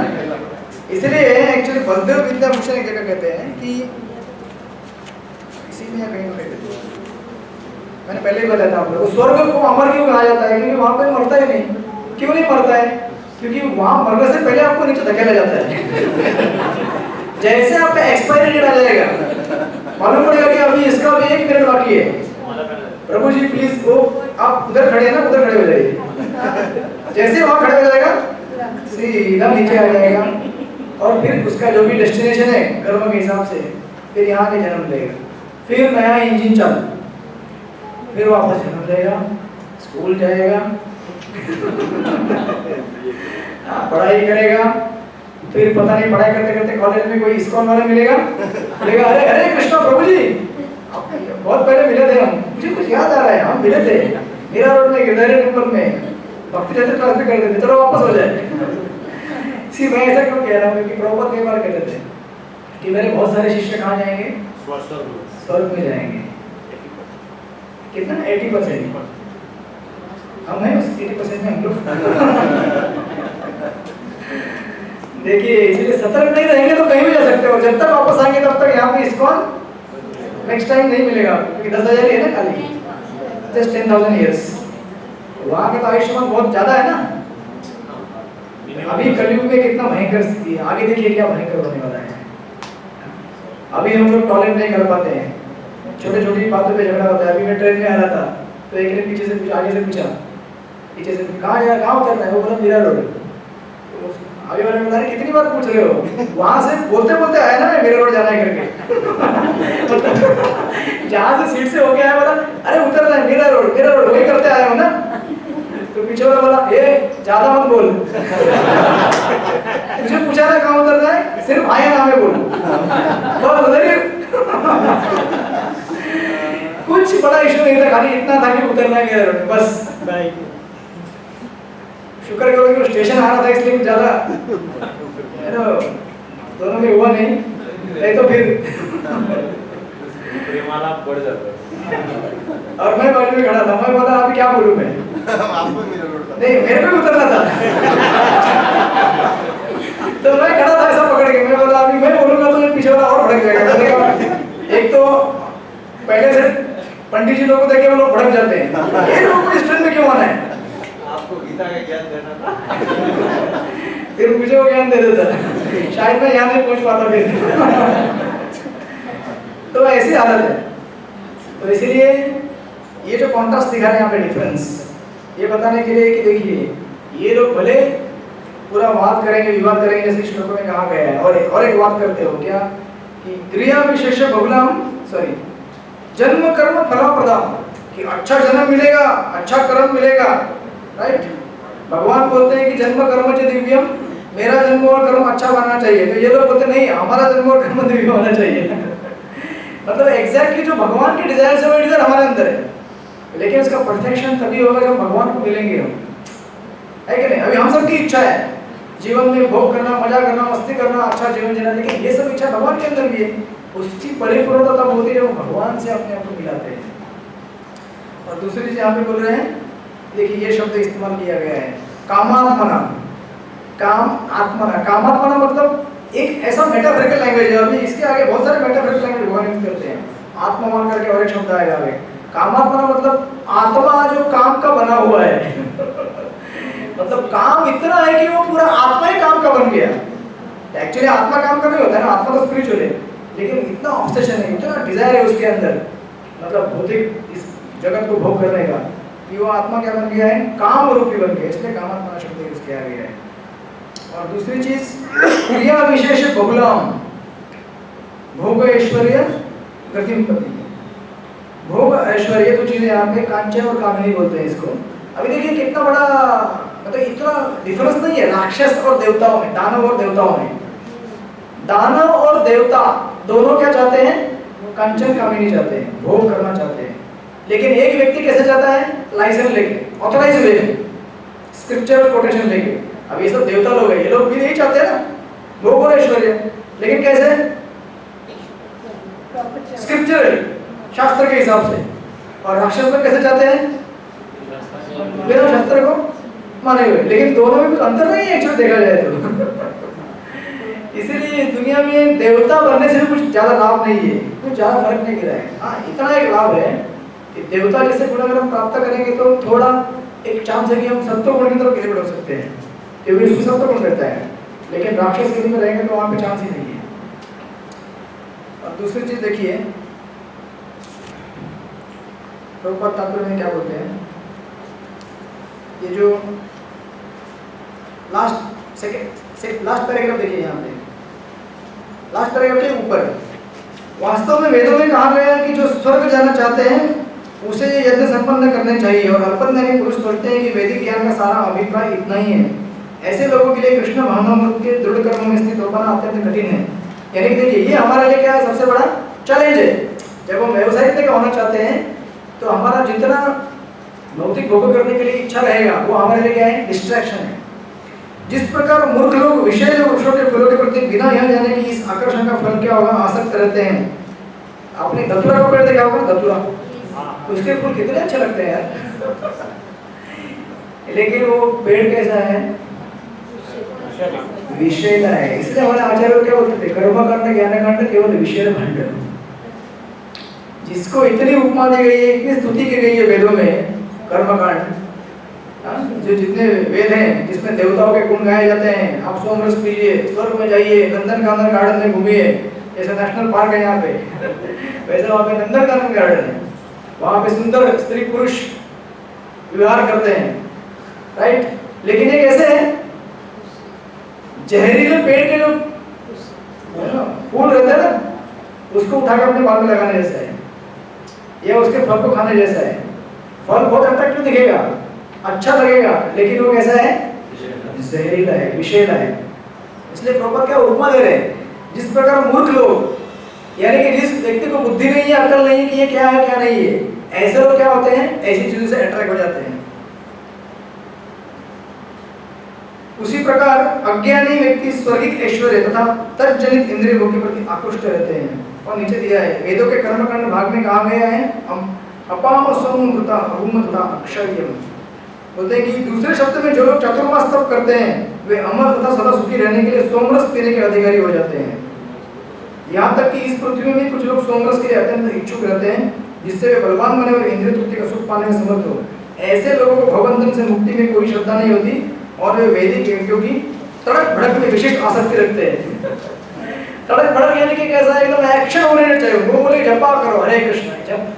इसलिए एक्चुअली बलदेव विद्या भूषण एक जगह कहते हैं कि इसी में कहीं कहते हैं, मैंने पहले ही बताया था आप लोगों को, स्वर्ग को अमर क्यों कहा जाता है? क्योंकि वहां पे मरता ही नहीं। क्यों नहीं मरता है? क्योंकि वहां मरने से पहले आपको नीचे धकेला जाता है। जैसे आपका एक्सपायरी डेट आ जाएगा, मालूम पड़ेगा कि अभी इसका भी 1 मिनट बाकी है, प्रभु जी प्लीज वो आप उधर खड़े हैं ना, उधर खड़े हो जाइए। जैसे वहां खड़े हो जाएगा सीधा नीचे आ जाएगा, और फिर उसका जो भी डेस्टिनेशन है कर्म के हिसाब से, फिर यहाँ के जन्म लेगा, फिर नया इंजन चालू, फिर वापस जन्म लेगा, स्कूल जाएगा, पढ़ाई करेगा, फिर पता नहीं पढ़ाई करते करते कॉलेज में कोई इस्कॉन वाला मिलेगा, बोलेगा अरे हरे कृष्णा प्रभु जी बहुत पहले मिले थे हम, मुझे कुछ याद आ रहा है, हम मिले थे मीरा रोड में गिरधारी टेम्पल में, भक्ति जैसे क्लास में करते थे, चलो वापस हो जाए। सी मैं ऐसा क्यों कह रहा हूँ क्योंकि प्रभुपाद कई बार कहते थे कि मेरे बहुत सारे शिष्य कहाँ जाएंगे? स्वर्ग में जाएंगे। कितना? 80%। हम हैं उस 80% में हम लोग। देखिए इसलिए सतर्क नहीं रहेंगे तो कहीं भी जा सकते हो, जब तक वापस आएंगे तब तक यहाँ पे इस्कॉन नेक्स्ट टाइम नहीं मिलेगा, क्योंकि 10,000 ही है ना खाली, जस्ट 10,000 ईयर्स। वहाँ के तो आयुष्मान बहुत ज्यादा है ना। अभी कलयुग में कितना भयंकर स्थिति है, आगे देखिए क्या भयंकर होने वाला है। अभी हम लोग टॉयलेट नहीं कर पाते हैं, छोटे छोटी बातों पे झगड़ा होता है। अभी मैं ट्रेन में आ रहा था तो एक ने पीछे से पूछा, आगे से पूछा, पीछे से कहाँ जा, कहाँ उतरना है? वो बोला मीरा रोड। आगे वाले ने कितनी बार पूछ रहे हो? वहां से बोलते बोलते आया ना मैं मीरा रोड जाना है करके। जहां से सीट से होके आया, बोला अरे उतरना है मीरा रोड वही करते आया हूँ ना। तो पीछे वाला बोला ये ज्यादा मत बोल, तुझे पूछा ना कहाँ उतरना है, सिर्फ आया नाम है बोल, बहुत उधर ही। कुछ बड़ा इशू नहीं था, खाली इतना था कि उतरना है मीरा रोड, बस। शुक्र करो कि वो स्टेशन आ रहा था इसलिए कुछ ज्यादा दोनों में हुआ नहीं तो फिर प्रेमाला बढ़ जाता है। और मैं बाजू में खड़ा था, मैं बोला अभी क्या बोलूं मैं? आपको मेरा रोड था। नहीं मेरे को उतरना था। तो मैं खड़ा था ऐसा पकड़ के, मैं बोला अभी मैं बोलूंगा तो पीछे वाला और भड़क जाएगा। एक तो पहले से पंडित जी लोगों को देखे वो लोग भड़क जाते हैं, ये लोगों को इस ट्रेन में क्यों आना है? आपको गीता का ज्ञान देना था। फिर मुझे वो ज्ञान दे देता, शायद मैं यहाँ नहीं पहुंच पाता फिर। तो ऐसी हालत है। तो इसीलिए ये जो कॉन्ट्रास्ट दिखा रहे हैं यहाँ पे डिफरेंस, ये बताने के लिए कि देखिए ये लोग भले पूरा वाद करेंगे, विवाद करेंगे, जैसे श्लोकों में कहा गया है, और एक बात करते हो क्या कि क्रिया विशेष बहुलाम जन्म कर्म फलाप्रदाम, कि अच्छा जन्म मिलेगा, अच्छा कर्म मिलेगा, राइट। भगवान बोलते हैं कि जन्म कर्म च दिव्यम, मेरा जन्म और कर्म अच्छा बनना चाहिए। तो ये लोग बोलते नहीं हमारा जन्म और कर्म दिव्य होना चाहिए। मतलब एग्जैक्टली जो भगवान के डिजायर है वो डिजायर हमारे अंदर है, लेकिन इसका परफेक्शन तभी होगा जब भगवान को मिलेंगे हम, है कि नहीं? अभी हम सबकी इच्छा है जीवन में भोग करना, मजा करना, मस्ती करना, अच्छा जीवन जीना, लेकिन ये सब इच्छा भगवान के अंदर भी है। उसकी परिपूर्णता तब होती है जब भगवान से अपने आप को मिलाते हैं। और दूसरी चीज यहाँ पे बोल रहे हैं, देखिए ये शब्द इस्तेमाल किया गया है कामात्मना। कामात्मना मतलब एक ऐसा मेटाफोरिकल लैंग्वेज है। अभी इसके आगे बहुत सारे मेटाफोरिकल लैंग्वेज भगवान यूज करते हैं। आत्मा मान करके और एक शब्द आएगा आगे। कामात्मना मतलब आत्मा जो काम का बना हुआ है। मतलब काम इतना है कि वो पूरा आत्मा ही काम का बन गया। एक्चुअली आत्मा काम का नहीं होता है ना, आत्मा तो स्पिरिचुअल है, लेकिन इतना ऑब्सेशन है, इतना डिजायर है उसके अंदर, मतलब भौतिक इस जगत को भोग करने का, कि वो आत्मा क्या बन गया है? काम रूपी बन गया, इसलिए कामात्मना शब्द यूज किया गया है। और दूसरी चीज क्रिया विशेष बहुलाम, भोग ऐश्वर्य गतिमपति। भोग ऐश्वर्य दो चीजें यहाँ पे कांचन और कामिनी बोलते हैं इसको। अभी देखिए कितना बड़ा, मतलब इतना डिफरेंस नहीं है राक्षस और देवताओं में, दानव और देवताओं में। दानव और देवता दोनों क्या चाहते हैं? कांचन कामिनी चाहते हैं, भोग करना चाहते हैं। लेकिन एक व्यक्ति कैसे चाहता है? लाइसेंस लेके, ऑथराइज वे में, स्क्रिप्चरल कोटेशन लेके। अब ये सब देवता लोग हैं, ये लोग भी नहीं चाहते ना भोग और ऐश्वर्य, लेकिन कैसे? स्क्रिप्चरल, शास्त्र के हिसाब से। और राक्षस में कैसे जाते हैं? बिना शस्त्र को माने हुए। लेकिन दोनों में कुछ अंतर नहीं है एक्चुअली देखा जाए तो। इसीलिए इस दुनिया में देवता बनने से भी कुछ ज्यादा लाभ नहीं है, कुछ ज्यादा फर्क नहीं गिरा है। हाँ, इतना एक लाभ है कि देवता जैसे गुण अगर हम प्राप्त करेंगे तो थोड़ा एक चांस है कि हम सत्व गुण की तरफ गिरे बढ़ सकते हैं, क्योंकि उसमें सत्व गुण रहता है। लेकिन राक्षस योनि में रहेंगे तो वहां पे चांस ही नहीं है। और दूसरी चीज देखिए, प्रभुपाद तात्पर्य में क्या बोलते हैं, ये जो लास्ट पैराग्राफ देखिए, यहाँ पे लास्ट पैराग्राफ के ऊपर वास्तव में वेदों में कहा गया है कि जो स्वर्ग जाना चाहते हैं उसे ये यज्ञ संपन्न करने चाहिए। और अल्पज्ञानी पुरुष सोचते हैं कि वैदिक ज्ञान का सारा अभिप्राय इतना ही है। ऐसे लोगों के लिए कृष्ण भावनामृत के दृढ़ कर्म में स्थित हो पाना अत्यंत कठिन है। यानी कि देखिए, ये हमारे लिए क्या है, सबसे बड़ा चैलेंज है। जब हम व्यवसायिक का होना चाहते हैं तो हमारा जितना भौतिक भोग करने के लिए इच्छा रहेगा वो हमारे लिए क्या है, डिस्ट्रैक्शन है। जिस प्रकार मूर्ख लोग विषय जो वृक्षों के फलों के प्रति बिना यह जाने कि इस आकर्षण का फल क्या होगा आसक्त रहते हैं। आपने धतूरा का पेड़ देखा होगा, धतूरा, तो उसके फूल कितने अच्छे लगते हैं यार, लेकिन वो पेड़ कैसा है, विषय है। इसलिए हमारे आचार्य क्या बोलते थे, कर्मकांड ज्ञानकांड केवल विषय खंड। जिसको इतनी उपमा दी गई है, इतनी स्तुति की गई है वेदों में, कर्मकांड जो जितने वेद हैं जिसमें देवताओं के गुण गाए जाते हैं, आप सोमरस पीजिए, स्वर्ग में जाइए, नंदनकानन गार्डन में घूमिए, जैसे नेशनल पार्क है यहाँ पे वैसे वहाँ पे नंदनकानन गार्डन है, वहाँ पे सुंदर स्त्री पुरुष विहार करते हैं, राइट। लेकिन ये कैसे है, जहरीले पेड़ के जो फूल रहते हैं ना, उसको उठाकर अपने बाल में लगाने जैसा है, या उसके फल को खाने जैसा है। फल बहुत अट्रैक्टिव दिखेगा, अच्छा लगेगा, लेकिन वो कैसा है, जहरीला है, विषैला है। इसलिए प्रॉपर क्या उपमा दे रहे हैं, जिस प्रकार मूर्ख लोग, यानी कि जिस व्यक्ति को बुद्धि नहीं है, अकल नहीं है कि ये क्या है क्या नहीं है, ऐसे लोग क्या होते हैं, ऐसी चीजों से अट्रैक्ट हो जाते हैं। उसी प्रकार अज्ञानी व्यक्ति स्वर्गिक ऐश्वर्य तथा तज्जनित इंद्रिय भोग के प्रति आकृष्ट रहते हैं। और नीचे दिया है, वेदों के कर्मकांड भाग में कहा गया है, अपाम सोमृता अभूम तथा अक्षयम। बोलते हैं कि दूसरे शब्द में जो लोग चतुर्मास तप करते हैं वे अमर तथा सदा सुखी रहने के लिए सोमरस पीने के अधिकारी हो जाते हैं। यहाँ तक कि इस पृथ्वी में कुछ लोग सोमरस के लिए अत्यंत इच्छुक रहते हैं, जिससे वे बलवान बने और इंद्रिय तृप्ति का सुख पाने में समर्थ हो। ऐसे लोगों को भवबंधन से मुक्ति में कोई श्रद्धा नहीं होती और वे वैदिक यज्ञों की तड़क भड़क में विशिष्ट आसक्ति रखते हैं। तड़क भड़क यानी कि कैसा है, एकदम एक्शन ओरिएंटेड चाहिए। वो बोले जपा करो, हरे कृष्ण जप,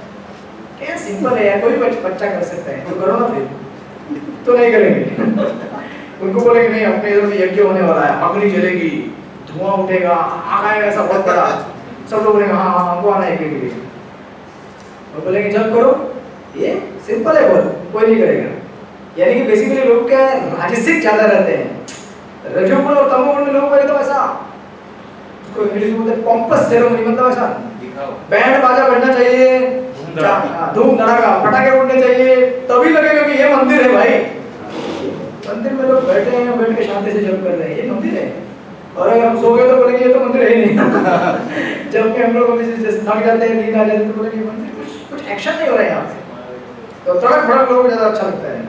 क्या सिंपल है यार, कोई बच्चा कर सकता है, तो करो ना, फिर तो नहीं करेंगे। उनको बोलेंगे नहीं, अपने इधर यज्ञ होने वाला है, अग्नि जलेगी, धुआं उठेगा, आग आएगा ऐसा बहुत बड़ा, सब लोग बोलेंगे हाँ हाँ हमको आना है के लिए, और बोलेंगे जब करो, ये सिंपल है, बोल कोई नहीं करेगा। यानी कि बेसिकली लोग क्या है, राजसिक ज्यादा रहते हैं। रजोगुण और तमोगुण में लोगों को एकदम ऐसा, उसको इंग्लिश में बोलते हैं पॉम्पस सेरेमनी, मतलब ऐसा बैंड बाजा बजना चाहिए, धूम धड़ाका, पटाखे उड़ने चाहिए, तभी लगेगा कि ये मंदिर है भाई। मंदिर में लोग बैठे हैं, बैठ के शांति से जप कर रहे हैं, ये मंदिर है। और अगर हम सो गए तो बोलेंगे ये तो मंदिर है ही नहीं। जब हम लोग थक जाते हैं, नींद आ जाती है, तो बोलेंगे मंदिर, कुछ एक्शन नहीं हो रहा है यहाँ पे। तो तड़क भड़क लोगों को ज्यादा अच्छा लगता है,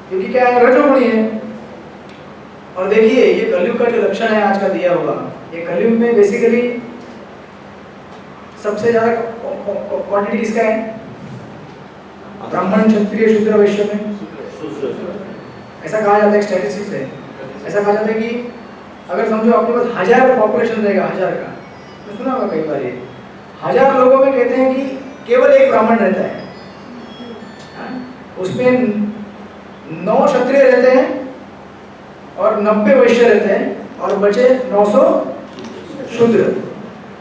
क्योंकि क्या है, रजोगुणी है। और देखिए ये कलयुग का जो लक्षण है आज का दिया हुआ, ये कलयुग में बेसिकली सबसे ज्यादा क्वांटिटी किसका है, ब्राह्मण क्षत्रिय शूद्र वैश्य में। ऐसा कहा जाता है, स्टैटिस्टिक्स है, ऐसा कहा जाता है कि अगर समझो आपके पास 1000 पॉपुलेशन रहेगा, 1000 का, तो सुना होगा कई बार ये 1000 लोगों में कहते हैं कि केवल एक ब्राह्मण रहता है, उसमें 9 क्षत्रिय रहते हैं और 90 वैश्य रहते हैं और बचे 900 शूद्र।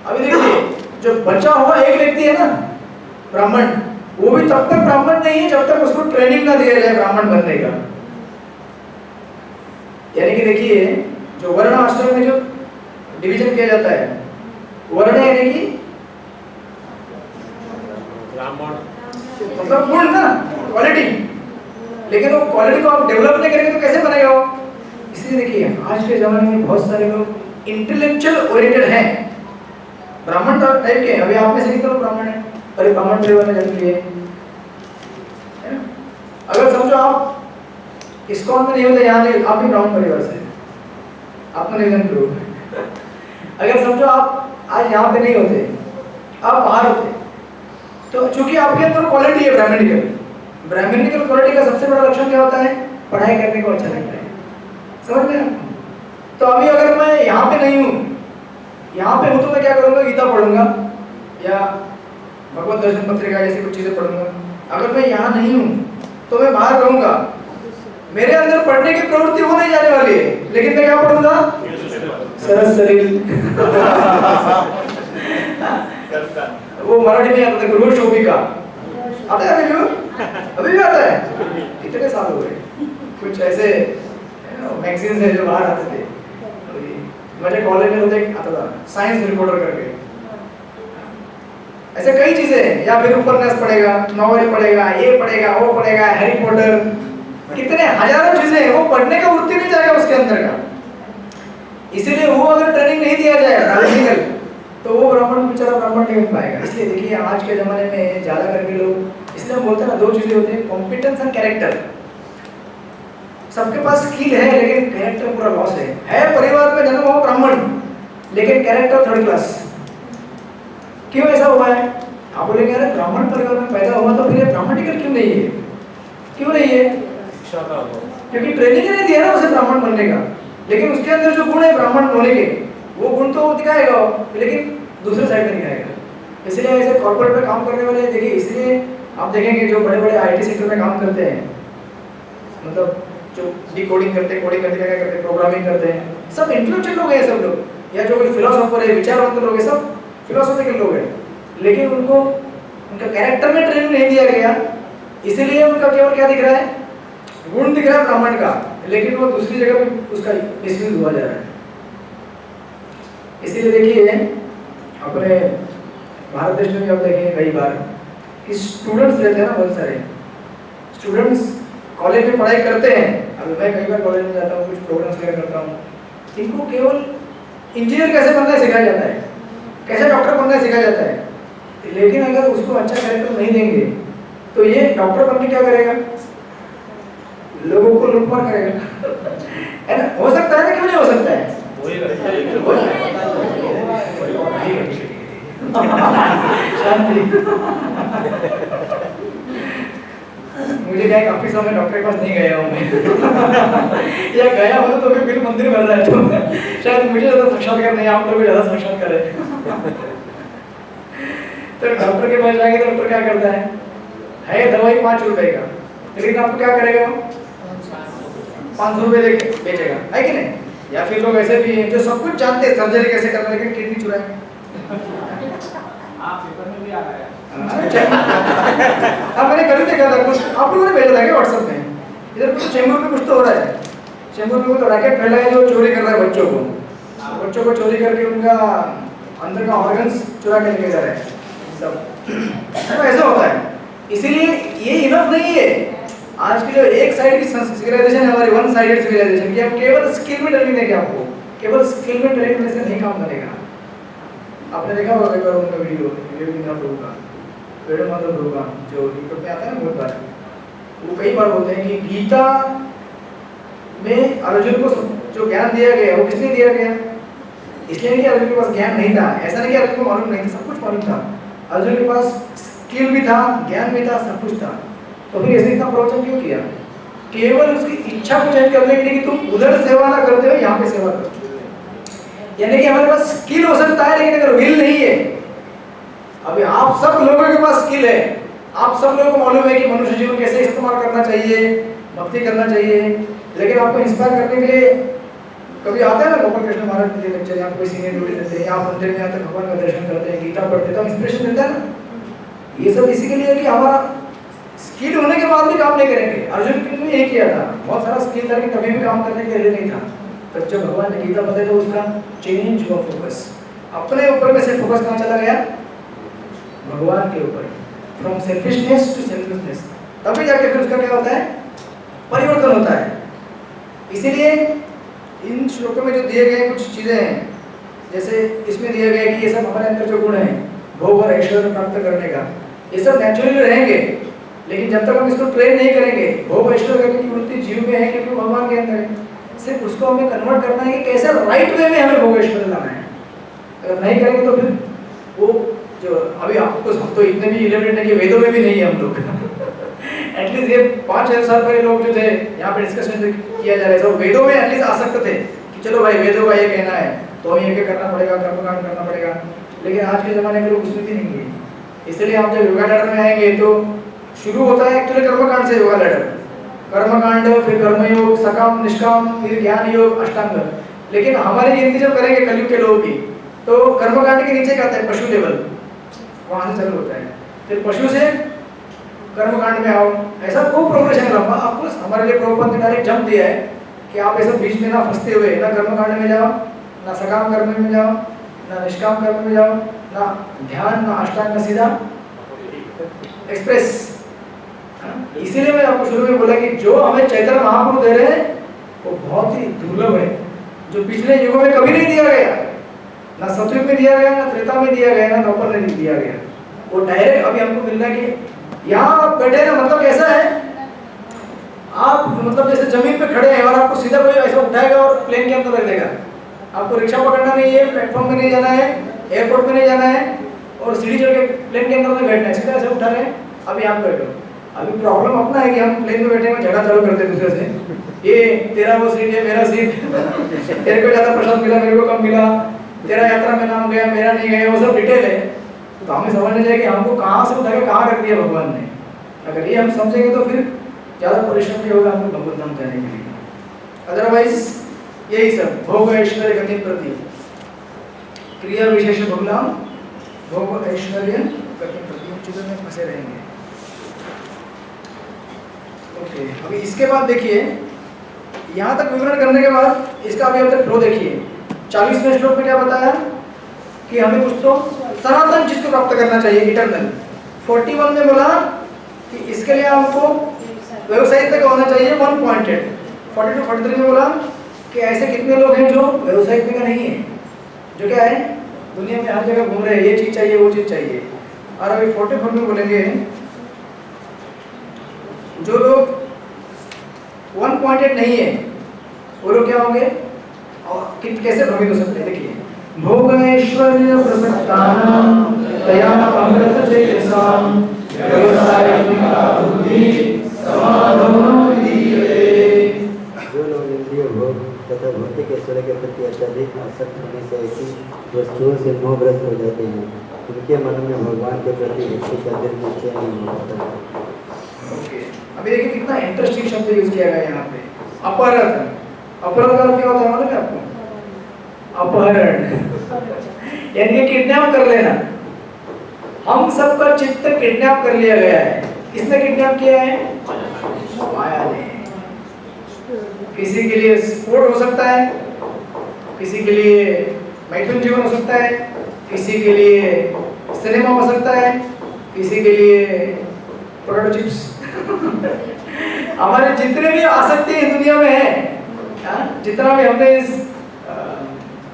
अभी देखिए जो बचा हुआ एक व्यक्ति है ना ब्राह्मण, वो भी तब तक ब्राह्मण नहीं है जब तक उसको ट्रेनिंग ना दिया जाए ब्राह्मण बनने का। यानी कि देखिए जो वर्ण आश्रम में जो डिवीजन किया जाता है, वर्ण यानी कि ब्राह्मण मतलब गुण ना, क्वालिटी। लेकिन वो क्वालिटी को आप डेवलप नहीं करेंगे तो कैसे बनेगा वो। इसलिए देखिए आज के जमाने में बहुत सारे लोग इंटेलेक्चुअल ओरिएंटेड हैं, ब्राह्मण टाइप के। अभी आप में से कितने लोग ब्राह्मण हैं? अरे ब्राह्मण परिवार में जन्म लिए, अगर समझो आप इस्कॉन में नहीं होते, यहाँ नहीं, आप भी ब्राह्मण परिवार से, आत्मनिवेदन करो। अगर समझो आप आज यहाँ पे नहीं होते, आप बाहर होते, तो चूंकि आपके अंदर क्वालिटी है ब्राह्मणिकल क्वालिटी का सबसे बड़ा लक्षण क्या होता है? पढ़ाई करने को अच्छा लगता है। समझ में आपको? तो अभी अगर मैं यहाँ पे नहीं हूँ, यहाँ पे हूँ तो मैं क्या करूँगा? गीता पढ़ूंगा या भगवत दर्शन पत्रिका जैसी कुछ चीज़ें पढ़ूंगा। अगर मैं यहाँ नहीं हूँ तो मैं बाहर रहूँगा, मेरे अंदर पढ़ने की प्रवृत्ति वो नहीं जाने वाली है, लेकिन मैं क्या पढ़ूंगा? सरस सलील वो मराठी में आता था, गुरु शोभिका आता है अभी भी आता है। कितने साल हो गए, कुछ ऐसे मैगजीन्स है जो बाहर आते थे। मेरे कॉलेज में होते आता था साइंस रिपोर्टर करके, ऐसे कई चीजें हैं। या फिर उपन्यास पढ़ेगा, नॉवेल पढ़ेगा, ये पढ़ेगा, वो पढ़ेगा, हैरी पॉटर, कितने हजारों चीजें हैं। वो पढ़ने का वृत्ति नहीं जाएगा उसके अंदर का, इसीलिए वो अगर ट्रेनिंग नहीं दिया जाएगा प्रैक्टिकल, तो वो ब्राह्मण बेचारा ब्राह्मण नहीं बन पाएगा। इसलिए देखिए आज के जमाने में ज्यादा करके लोग, इसलिए हम बोलते हैं ना, दो चीजें होती हैं, कॉम्पिटेंस एंड कैरेक्टर। सबके पास स्किल है लेकिन कैरेक्टर पूरा लॉस है परिवार में जन्म हो ब्राह्मण लेकिन कैरेक्टर थर्ड क्लास। क्यों ऐसा हुआ है? आप बोलेंगे अरे ब्राह्मण परिवार में पैदा हुआ तो फिर ये ब्राह्मणिकल क्यों नहीं है? क्यों नहीं है? क्योंकि ट्रेनिंग नहीं दिया ना उसे ब्राह्मण बनने का, लेकिन उसके अंदर जो गुण है ब्राह्मण होने के, वो गुण तो दिखाएगा लेकिन दूसरे साइड में दिखाएगा। इसलिए ऐसे कॉर्पोरेट में काम करने वाले देखिए, इसलिए आप देखेंगे जो बड़े बड़े आईटी सेक्टर में काम करते हैं, मतलब जो डिकोडिंग करते हैं, कोडिंग करते हैं, क्या करते हैं, प्रोग्रामिंग करते हैं, सब इंटेलेक्चुअल लोग हैं सब लोग, या जो कोई फिलोसोफर है, विचारवंत लोग हैं, सब फिलोसॉफिकल लोग हैं, लेकिन उनको उनका कैरेक्टर में ट्रेनिंग नहीं दिया गया, इसीलिए उनका केवल क्या दिख रहा है? गुण दिख रहा है ब्राह्मण का, लेकिन वो दूसरी जगह पे उसका मिसयूज हुआ जा रहा है। इसीलिए देखिए अपने भारत देश में भी आप देखेंगे कई बार कि स्टूडेंट्स रहते हैं ना, बहुत सारे स्टूडेंट्स कॉलेज में पढ़ाई करते हैं। अभी मैं कई बार कॉलेज में जाता हूँ, कुछ प्रोग्राम्स वगैरह करता हूँ, इनको केवल इंजीनियर कैसे बनना है सिखाया जाता है, कैसे डॉक्टर बनना है सिखाया जाता है, लेकिन अगर उसको अच्छा कैरेक्टर नहीं देंगे तो ये डॉक्टर बनके क्या करेगा? लोगों को लूटमार करेगा, है ना? हो सकता है ना, क्यों नहीं हो सकता है? मुझे क्या काफी समय डॉक्टर के पास नहीं गया हूँ मैं या गया हूँ तो भी बिल मंदिर भर रहा है, तो शायद मुझे ज्यादा साक्षात्कार नहीं, आप लोग भी ज्यादा साक्षात्कार है। तो डॉक्टर के पास जाएंगे तो डॉक्टर क्या करता है दवाई 5 रुपए का, लेकिन आपको क्या करेगा? 500 रुपए देके बेचेगा, है कि नहीं? या फिर लोग ऐसे भी हैं जो सब कुछ जानते हैं सर्जरी कैसे करना, लेकिन किडनी चुराएंगे। हाँ मैंने कल देखा था, कुछ आप लोगों ने भेजा था क्या व्हाट्सएप में? इधर कुछ चेंबूर में कुछ तो हो रहा है, चेंबूर में कुछ रैकेट फैला है जो चोरी कर रहा है बच्चों को चोरी करके उनका अंदर का ऑर्गन्स चुरा के लेके जा रहे हैं सब। तो ऐसा होता है, इसीलिए ये इनफ नहीं है। आज की जो एक साइड की सिविलाइजेशन है हमारी, वन साइडेड सिविलाइजेशन, कि हम केवल स्किल में ट्रेनिंग देंगे आपको, केवल स्किल में ट्रेनिंग देने से नहीं काम बनेगा। आपने देखा होगा कई बार उनका वीडियो प्रभु का, वेणुमाधव प्रभु का, जो यूट्यूब पे आता है ना बहुत बार, वो कई बार बोलते हैं कि गीता में अर्जुन को जो ज्ञान दिया गया वो किसने दिया गया? इसलिए कि अर्जुन के पास ज्ञान नहीं था, ऐसा नहीं कि अर्जुन को मालूम नहीं था, सब कुछ मालूम था। अर्जुन के पास स्किल भी था, ज्ञान भी था, सब कुछ था, तो फिर ऐसे इतना प्रवचन क्यों किया? केवल उसकी इच्छा को चेंज करने के लिए कि तुम उधर सेवा ना करते हो, यहाँ पे सेवा करो। यानी कि हमारे पास स्किल हो सकता है, लेकिन अगर विल नहीं है, अभी आप सब लोगों के पास स्किल है, आप सब लोगों को मालूम है कि मनुष्य जीवन कैसे इस्तेमाल करना चाहिए, भक्ति करना चाहिए, लेकिन आपको इंस्पायर करने के लिए कभी आता है ना, गोपाल कृष्ण महाराज के लेक्चर या कोई सीनियर ड्यूटी देते हैं, आप मंदिर में आते हैं, भगवान का दर्शन करते हैं, गीता पढ़ते हैं, तो इंस्पिरेशन मिलता है ना। ये सब इसी के लिए कि हमारा स्किल होने के बाद भी काम नहीं करेंगे। अर्जुन ने यही किया था, बहुत सारा स्किल था, लेकिन कभी भी काम करने के लिए नहीं था। तो जब भगवान ने गीता बताई तो उसका चेंज हुआ फोकस, अपने ऊपर में से फोकस कहाँ चला गया? भगवान के ऊपर, फ्रॉम सेल्फिशनेस टू सेल्फलेसनेस, तभी जाके फिर उसका क्या होता है? परिवर्तन होता है। इसीलिए इन श्लोकों में जो दिए गए कुछ चीजें हैं, जैसे इसमें दिया गया कि ये सब हमारे अंदर जो गुण है, भोग और ऐश्वर्य प्राप्त करने का, ये सब नेचुरली रहेंगे, लेकिन जब तक हम इसको ट्रेन नहीं करेंगे, भोग ऐश्वर्य करने की वृत्ति जीव में है क्योंकि वो भगवान के अंदर है, सिर्फ उसको हमें कन्वर्ट करना है कि कैसे राइट वे में हमें भोग ऐश्वर्य लाना है। अगर नहीं करेंगे तो फिर वो जो अभी आपको हम तो इतने भी इलेवेंट है कि वेदों में भी नहीं है हम लोग एटलीस्ट ये 5,000 साल पहले लोग जो थे यहाँ पे डिस्कशन किया जा रहा है, सब वेदों में एटलीस्ट आसक्त थे कि चलो भाई वेदों का ये कहना है तो हमें ये करना पड़ेगा, कर्मकांड करना पड़ेगा। लेकिन आज के ज़माने के लोग उसमें भी नहीं है। इसलिए आप जब योगा लैडर में आएंगे तो शुरू होता है एक्चुअली कर्मकांड से योगा लैडर, कर्मकांड, फिर कर्मयोग, सकाम निष्काम, फिर ज्ञान योग, अष्टांग। लेकिन हमारी गिनती जब करेंगे कलयुग के लोगों की तो कर्मकांड के नीचे क्या आता है, पशु लेवल, वहाँ से चालू होता है। फिर पशु से कर्मकांड में आओ, ऐसा खूब प्रोग्रेशन है लंबा। आपको हमारे लिए प्रभुपाद ने डायरेक्ट जंप दिया है कि आप ऐसा बीच में ना फंसते हुए ना कर्मकांड में जाओ, ना सकाम कर्म में जाओ, ना निष्काम कर्म में जाओ, ना ध्यान, ना अष्टांग, ना सीधा एक्सप्रेस। इसीलिए मैं आपको शुरू में बोला कि जो हमें चैतन्य महाप्रभु दे रहे हैं वो बहुत ही दुर्लभ है, जो पिछले युगों में कभी नहीं दिया गया, ना सतयुग में दिया गया, ना त्रेता में दिया गया, ना द्वापर में दिया गया। वो डायरेक्ट अभी हमको मिल रहा है कि यहाँ आप बैठे ना, मतलब कैसा है, आप मतलब जैसे जमीन पे खड़े हैं और आपको सीधा कोई ऐसा उठाएगा और प्लेन के अंदर रख देगा। आपको रिक्शा पकड़ना नहीं है, प्लेटफॉर्म में नहीं जाना है, एयरपोर्ट में नहीं जाना है और सीढ़ी चढ़ के प्लेन के अंदर में बैठना है, सीधा ऐसे उठा रहे हैं, अभी आप बैठो। अभी प्रॉब्लम अपना है कि हम प्लेन में बैठे हैं, झगड़ा चालू करते हैं दूसरे से, ये तेरा वो सीट है, मेरा सीट, तेरे को ज़्यादा प्रसाद मिला, मेरे को कम मिला, तेरा यात्रा में नाम गया, मेरा नहीं गया, वो सब डिटेल है। तो हमें समझना चाहिए कि हमको कहाँ से उठा के कहाँ रख दिया भगवान ने। अगर ये हम समझेंगे तो फिर ज़्यादा परिश्रम नहीं होगा हमको भगवत धाम जाने के लिए। अदरवाइज यही सब भोग ऐश्वर्य गति प्रति क्रिया विशेष भोगनाम, भोग ऐश्वर्य गति प्रति चीज़ों में फंसे रहेंगे। ओके, अभी इसके बाद देखिए, यहाँ तक विवरण करने के बाद इसका अभी अब तक फ्लो देखिए। 40वें श्लोक में क्या बताया कि हमें कुछ तो सनातन चीज को प्राप्त करना चाहिए, इटर्नल। 41 में बोला कि इसके लिए हमको व्यवसायिक का होना चाहिए, 1 पॉइंटेड। 42 43 में बोला कि ऐसे कितने लोग हैं जो व्यवसायिक का नहीं है, जो क्या है दुनिया में हर जगह घूम रहे हैं, ये चीज चाहिए वो चीज चाहिए। और अभी 44 में बोलेंगे जो लोग 1 पॉइंटेड नहीं है वो लोग क्या होंगे और कैसे भ्रमित हो सकते हैं। देखिए, भोग ऐश्वर्य प्रसक्तानां तया अमृत चेतसां व्यवसायिका बुद्धि समाधो विधीयते। जो लोग इंद्रिय भोग तथा भौतिक ऐश्वर्य के प्रति अत्यधिक आसक्त होने से ऐसी वस्तुओं से मोहग्रस्त हो जाते हैं, उनके मन में भगवान के प्रति भक्ति का दिल निश्चय नहीं होता। अभी देखिए कितना इंटरेस्टिंग शब्द यूज किया गया यहाँ पे, अपहरण। अपहरण का क्या होता है मालूम है आपको? अपहरण यानी कि किडनैप कर लेना। हम सबका चित्त किडनैप कर लिया गया है। किसने किडनैप किया है? माया ने। किसी के लिए स्पोर्ट हो सकता है, किसी के लिए मैथुन जीवन हो सकता है, किसी के लिए सिनेमा हो सकता है, किसी के लिए पोटैटो चिप्स। हमारे जितने भी आसक्ति इस दुनिया में है, जितना भी हमने इस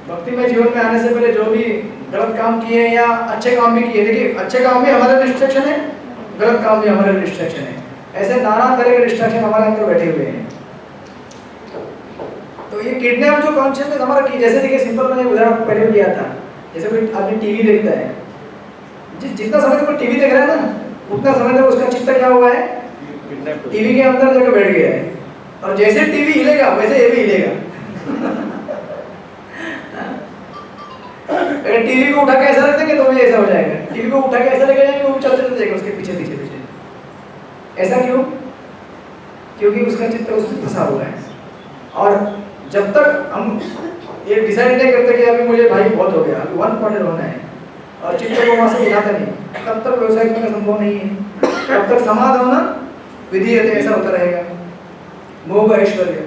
भक्ति में जीवन में आने से पहले जो भी गलत काम किए या अच्छे काम भी किए, देखिए अच्छे काम भी हमारे डिस्ट्रैक्शन है, गलत काम भी हमारे डिस्ट्रैक्शन है। ऐसे नाना तरह के डिस्ट्रैक्शन हमारे अंदर बैठे हुए हैं। तो ये किडनैप जो कॉन्शियसनेस हमारा की, जैसे देखिए सिंपल मैंने उदाहरण पहले दिया था, जैसे कोई आदमी टीवी देखता है, जितना समय तक टीवी देख रहा है ना, उतना समय तक उसका चित्त क्या हुआ है? टीवी के अंदर जाकर बैठ गया है। और जैसे टीवी हिलेगा वैसे ये भी हिलेगा। अगर टीवी को उठा के ऐसा रख देंगे तो भी ऐसा हो जाएगा, टीवी को उठा के ऐसा लेके जाएंगे वो भी चलते जाएगा उसके पीछे पीछे पीछे। ऐसा क्यों? क्योंकि उसका चित्त उसमें फंसा हुआ है। और जब तक हम ये डिसाइड नहीं करते कि अभी मुझे भाई बहुत हो गया, अभी 1 पॉइंट होना है और चित्त को वहाँ से उठाता नहीं, तब तक व्यवसाय करना संभव नहीं है। तब तक समाध होना विधीयते ऐसा होता रहेगा। भोग ऐश्वर्य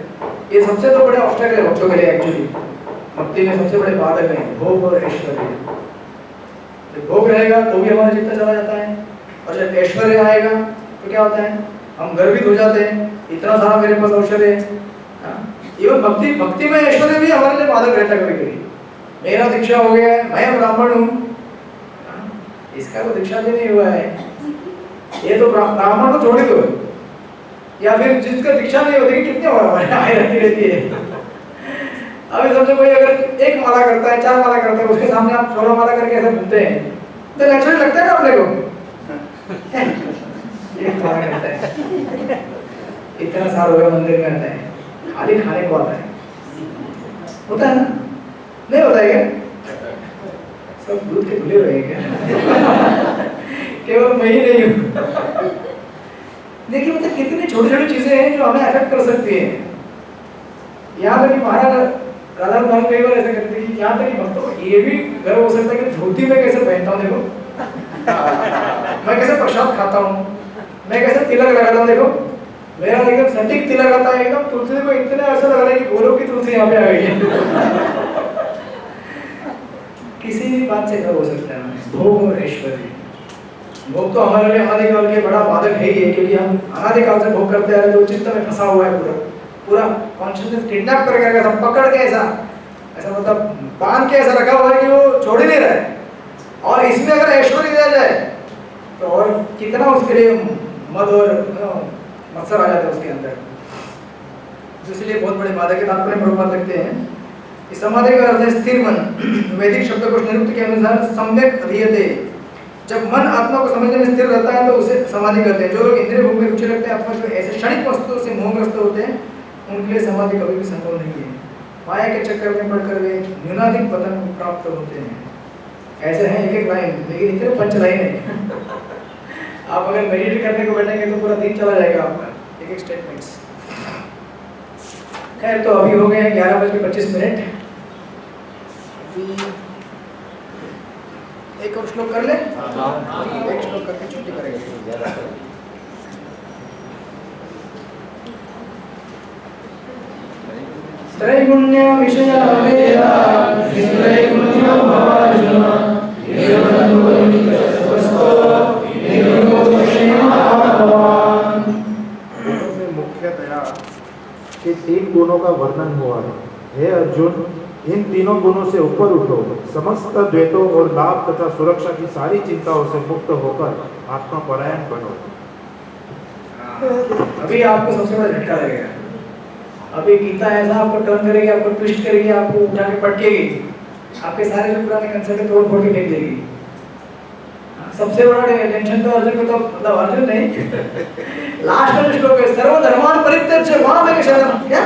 ये सबसे तो बड़े ऑब्स्टेकल है भक्तों के लिए। एक्चुअली भक्ति में सबसे बड़े बाधक हैं भोग और ऐश्वर्य। जब भोग रहेगा तो भी हमारा चित्त चला जाता है, और जब ऐश्वर्य आएगा तो क्या होता है? हम गर्वित हो जाते हैं, इतना सारा मेरे पास ऐश्वर्य है। इवन भक्ति में ऐश्वर्य भी हमारे लिए बाधक रहता है। कभी कभी मेरा दीक्षा हो गया है, मैं ब्राह्मण हूँ, इसका तो दीक्षा भी नहीं हुआ है, ये तो ब्राह्मण को छोड़ ही दो, या फिर जिसका दीक्षा नहीं होती कितने आए रहती है। अभी समझो कोई अगर एक माला करता है, 4 माला करता है, उसके सामने आप 16 माला करके ऐसे घूमते हैं तो नेचुरल लगता है ना अपने को। एक माला करता है, इतना साल हो गया मंदिर में आता है, खाली खाने को आता है, होता है ना? नहीं होता है क्या? सब दूध के धुले हुए हैं क्या? केवल मैं ही नहीं हूँ। देखिए मतलब कितनी छोटी छोटी चीजें हैं जो हमें अफेक्ट कर सकती हैं। यहाँ तक कि महाराज राधा रानी कई बार ऐसा करते हैं कि यहाँ तक कि भक्तों को ये भी गर्व हो सकता है कि धोती में कैसे पहनता हूँ, देखो मैं कैसे प्रसाद खाता हूँ, मैं कैसे तिलक लगाता हूँ, देखो मेरा एकदम सटीक तिलक आता है, एकदम तुलसी को इतना ऐसा लग रहा है कि गोलों की तुलसी यहाँ पे आ गई है। किसी भी बात से गर्व हो सकता है। भोग और ऐश्वर्य, भोग तो हमारे लिए अनादिकाल के बड़ा बाधक है ही है, क्योंकि हम अनादिकाल से भोग करते आ रहे हैं, तो चित्त में फंसा हुआ है पूरा कॉन्शियसनेस किडनैप करके ऐसा पकड़ के ऐसा मतलब बांध के ऐसा रखा हुआ है कि वो छोड़ ही नहीं रहा है। और इसमें अगर ऐश्वर्य दिया जाए तो और कितना उसके लिए मद और मत्सर आ जाता है उसके अंदर, तो इसलिए बहुत बड़े बाधक के तात्पर्य प्रभुपाद लगते हैं। इस समाधि का अर्थ है स्थिर मन। वैदिक शब्दकोश निरुक्त के अनुसार सम्यक अधीयते, जब मन आत्मा को समझने में स्थिर रहता है तो उसे समाधि कहते हैं। जो लोग इंद्रिय भोग में रुचि रखते हैं, आत्मा जो ऐसे क्षणिक वस्तुओं से मोहग्रस्त होते हैं, उनके लिए समाधि कभी भी संभव नहीं है। माया के चक्कर में पड़कर वे न्यूनाधिक पतन को प्राप्त होते हैं। ऐसे हैं एक लाइन, लेकिन इतने 5 लाइन है। आप अगर मेडिटेट करने को बैठेंगे तो पूरा दिन चला जाएगा आपका, एक स्टेटमेंट्स। खैर तो अभी हो गए हैं 11:25। एक और श्लोक कर ले, एक श्लोक करके छुट्टी करेंगे। त्रैगुण्य विषय वेदा त्रैगुण्यो भवार्जुन मुख्यतया के 3 गुणों का वर्णन हुआ है। हे अर्जुन, इन तीनों गुणों से ऊपर उठो, समस्त द्वैतों और लाभ तथा सुरक्षा की सारी चिंताओं से मुक्त होकर आत्मपरायण बनो। अभी आपको सबसे बड़ा झटका लगेगा। अभी गीता ऐसा आपको टर्न करेगी, आपको ट्विस्ट करेगी, आपको उठा के पटकेगी, आपके सारे जो पुराने कंसेप्ट तोड़ फोड़ के फेंक देगी। सबसे बड़ा टेंशन तो अर्जुन को, तो मतलब अर्जुन नहीं, लास्ट में श्लोक है सर्वधर्मान परित्यज्य मामेक शरणम। क्या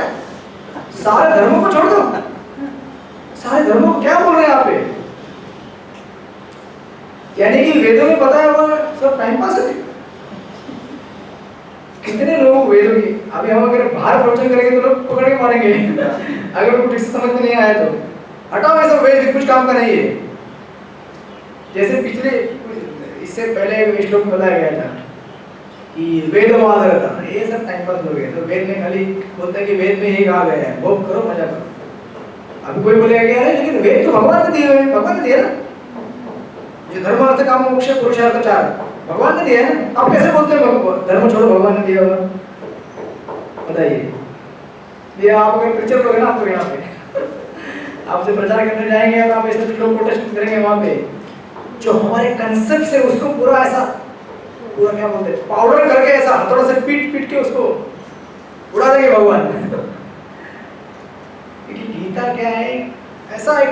सारे धर्मों को छोड़ दो? सारे धर्मों को क्या बोल रहे हैं आप पे? यानी कि वेदों में पता है वो सब टाइम पास है। कितने लोग वेदों की, अभी हम अगर बाहर प्रवचन करेंगे तो लोग पकड़ के मारेंगे अगर उनको ठीक से समझ में नहीं आया तो। हटाओ ये सब, वेद कुछ काम का नहीं है। जैसे पिछले इससे पहले श्लोक में बताया गया था कि वेदवाद रहता, ये सब टाइम पास हो गया। तो वेद में खाली बोलते हैं कि वेद में यही कहा गया है, भोग करो मजा करो। अभी कोई बोलेगा कि अरे लेकिन वेद तो भगवान ने दिए हुए, भगवान ने दिया ना, ये धर्म अर्थ काम मोक्ष पुरुषार्थ 4 भगवान ने दिया है ना। आप कैसे बोलते हैं धर्म छोड़ो भगवान ने दिया होगा? बताइए। ये आप अगर पिक्चर करोगे ना, आपको यहाँ पे आपसे प्रचार करने जाएंगे और आप ऐसे श्लोक कोटेशन करेंगे वहाँ पे, जो हमारे कंसेप्ट से उसको पूरा ऐसा पूरा क्या बोलते हैं पाउडर करके ऐसा हथौड़ा से पीट पीट के उसको उड़ा देंगे भगवान। गीता क्या है? ऐसा एक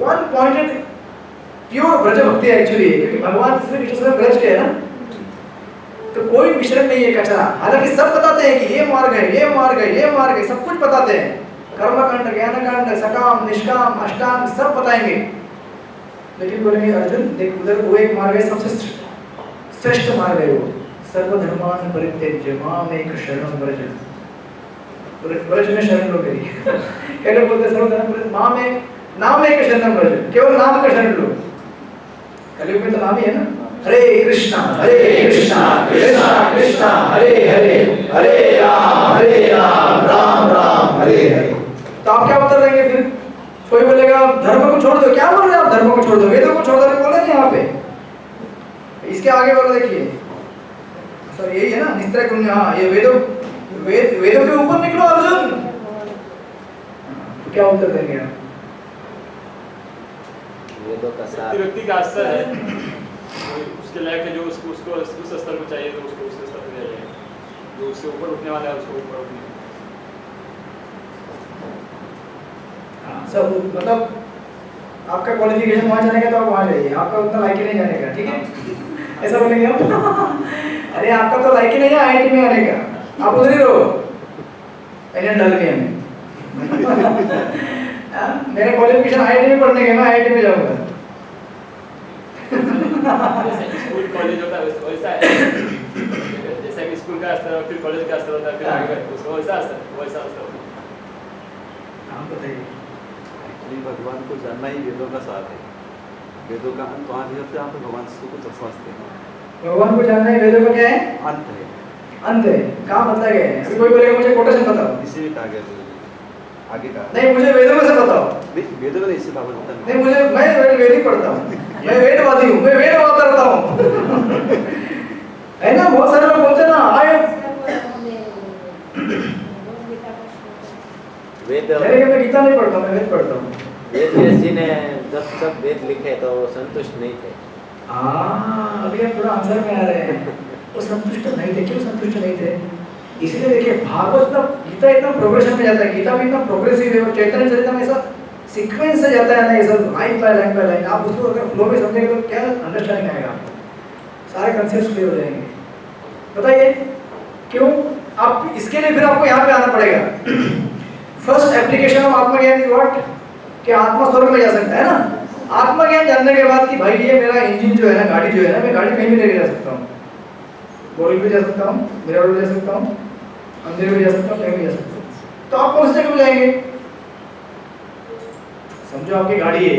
1 पॉइंटेड प्योर ब्रज भक्ति है एक्चुअली, क्योंकि भगवान श्री कृष्ण ब्रज के है ना, तो कोई मिश्रण नहीं है कचरा। हालांकि सब बताते हैं कि ये मार्ग है, ये मार्ग है, ये मार्ग है, सब कुछ बताते हैं, कर्मकांड, ज्ञानकांड, सकाम, निष्काम, अष्टांग सब बताएंगे। लेकिन बोलेंगे अर्जुन देख उधर वो एक मार्ग है, सबसे श्रेष्ठ मार्ग है वो, सर्वधर्मान परित्यज्य मामेक शरणं व्रज। ब्रज में शरण लो मेरी। क्या लोग बोलते हैं सर्वधर्म नाम एक शरणं व्रज, केवल नाम का शरण लो। कलयुग में तो नाम ही है ना, हरे कृष्णा कृष्णा कृष्णा हरे हरे, हरे राम राम राम हरे हरे। तो आप क्या उत्तर देंगे फिर? कोई बोलेगा धर्म को छोड़ दो, क्या बोल रहे हैं आप? धर्म को छोड़ दो, वेदों को छोड़ दो बोल रहे हैं यहाँ पे। इसके आगे बोलो, देखिए सर यही है ना निस्त्रय गुण्य। हाँ ये वेदों के ऊपर निकलो अर्जुन, तो क्या उत्तर देंगे आप? वेदों का सार व्यक्ति का आस्था है, उसके उसके लायक है, जो उसको उसको उस स्तर को चाहिए तो उसको उस स्तर पर दिया जाएगा, जो उससे ऊपर उठने वाला है उसको ऊपर उठने। सब मतलब आपका क्वालिफिकेशन वहाँ जाने का तो आप वहाँ जाइए, आपका उतना लायक ही नहीं जाने का, ठीक है? ऐसा बोलेंगे आप? अरे आपका तो लायक ही नहीं है IIT में आने का, आप उधर ही रहो इंडियन डालमिया में। मेरे क्वालिफिकेशन IIT में पढ़ने के, मैं IIT में जाऊँगा। स्कूल कॉलेज होता है वैसा है, जैसा कि स्कूल का स्तर फिर कॉलेज का स्तर होता है, फिर आगे उसको वैसा स्तर होता है। हाँ बताइए। एक्चुअली भगवान को जानना ही वेदों का साथ है। वेदों का अंत वहाँ नहीं होता, यहाँ पे भगवान से कुछ समझते हैं। भगवान को जानना है, वेदों का क्या है? अंत है, अंत है। कहाँ बताया गया है? अभी कोई बोलेगा मुझे कोटेशन बताओ। इसी में कहा गया तो आगे का नहीं, मुझे वेदों में से बताओ। नहीं, वेदों में नहीं, इससे भागवत गीता में। नहीं, मुझे मैं वेद ही पढ़ता हूँ, मैं वेदवादी हूँ, मैं वेद अवतारता हूँ। है ना, बहुत सारे लोग बोलते हैं ना वेद मैं गीता नहीं पढ़ता, मैं वेद पढ़ता हूँ। वेद व्यास जी ने जब सब वेद लिखे तो वो संतुष्ट नहीं थे। अभी हम थोड़ा आंसर में आ रहे हैं। वो संतुष्ट नहीं थे, क्यों संतुष्ट नहीं थे? इसलिए देखिए भागवत ना, गीता इतना प्रोग्रेशन में जाता है, गीता में इतना प्रोग्रेसिव है, और चैतन्य चरित्र में ऐसा सीक्वेंस से जाता है ना, ये सब लाइन बाय लाइन। आप उसको अगर फ्लो में समझेंगे तो क्या अंडरस्टैंडिंग आएगा, सारे कंसेप्ट क्लियर हो जाएंगे। बताइए क्यों? आप इसके लिए फिर आपको यहाँ पे आना पड़ेगा। फर्स्ट एप्लीकेशन ऑफ आत्मज्ञान इज व्हाट? कि आत्मा स्वर्ग में जा सकता है ना। आत्मज्ञान जानने के बाद कि भाई ये मेरा इंजन जो है ना, गाड़ी जो है ना, मैं गाड़ी कहीं भी लेके जा सकता हूँ, गोल भी जा सकता हूँ, मिरर भी जा सकता हूँ, अंधेरे भी जा सकता हूँ, कहीं भी जा सकता हूँ। तो आप कौन सी जगह पे जाएंगे? समझो आपकी गाड़ी है,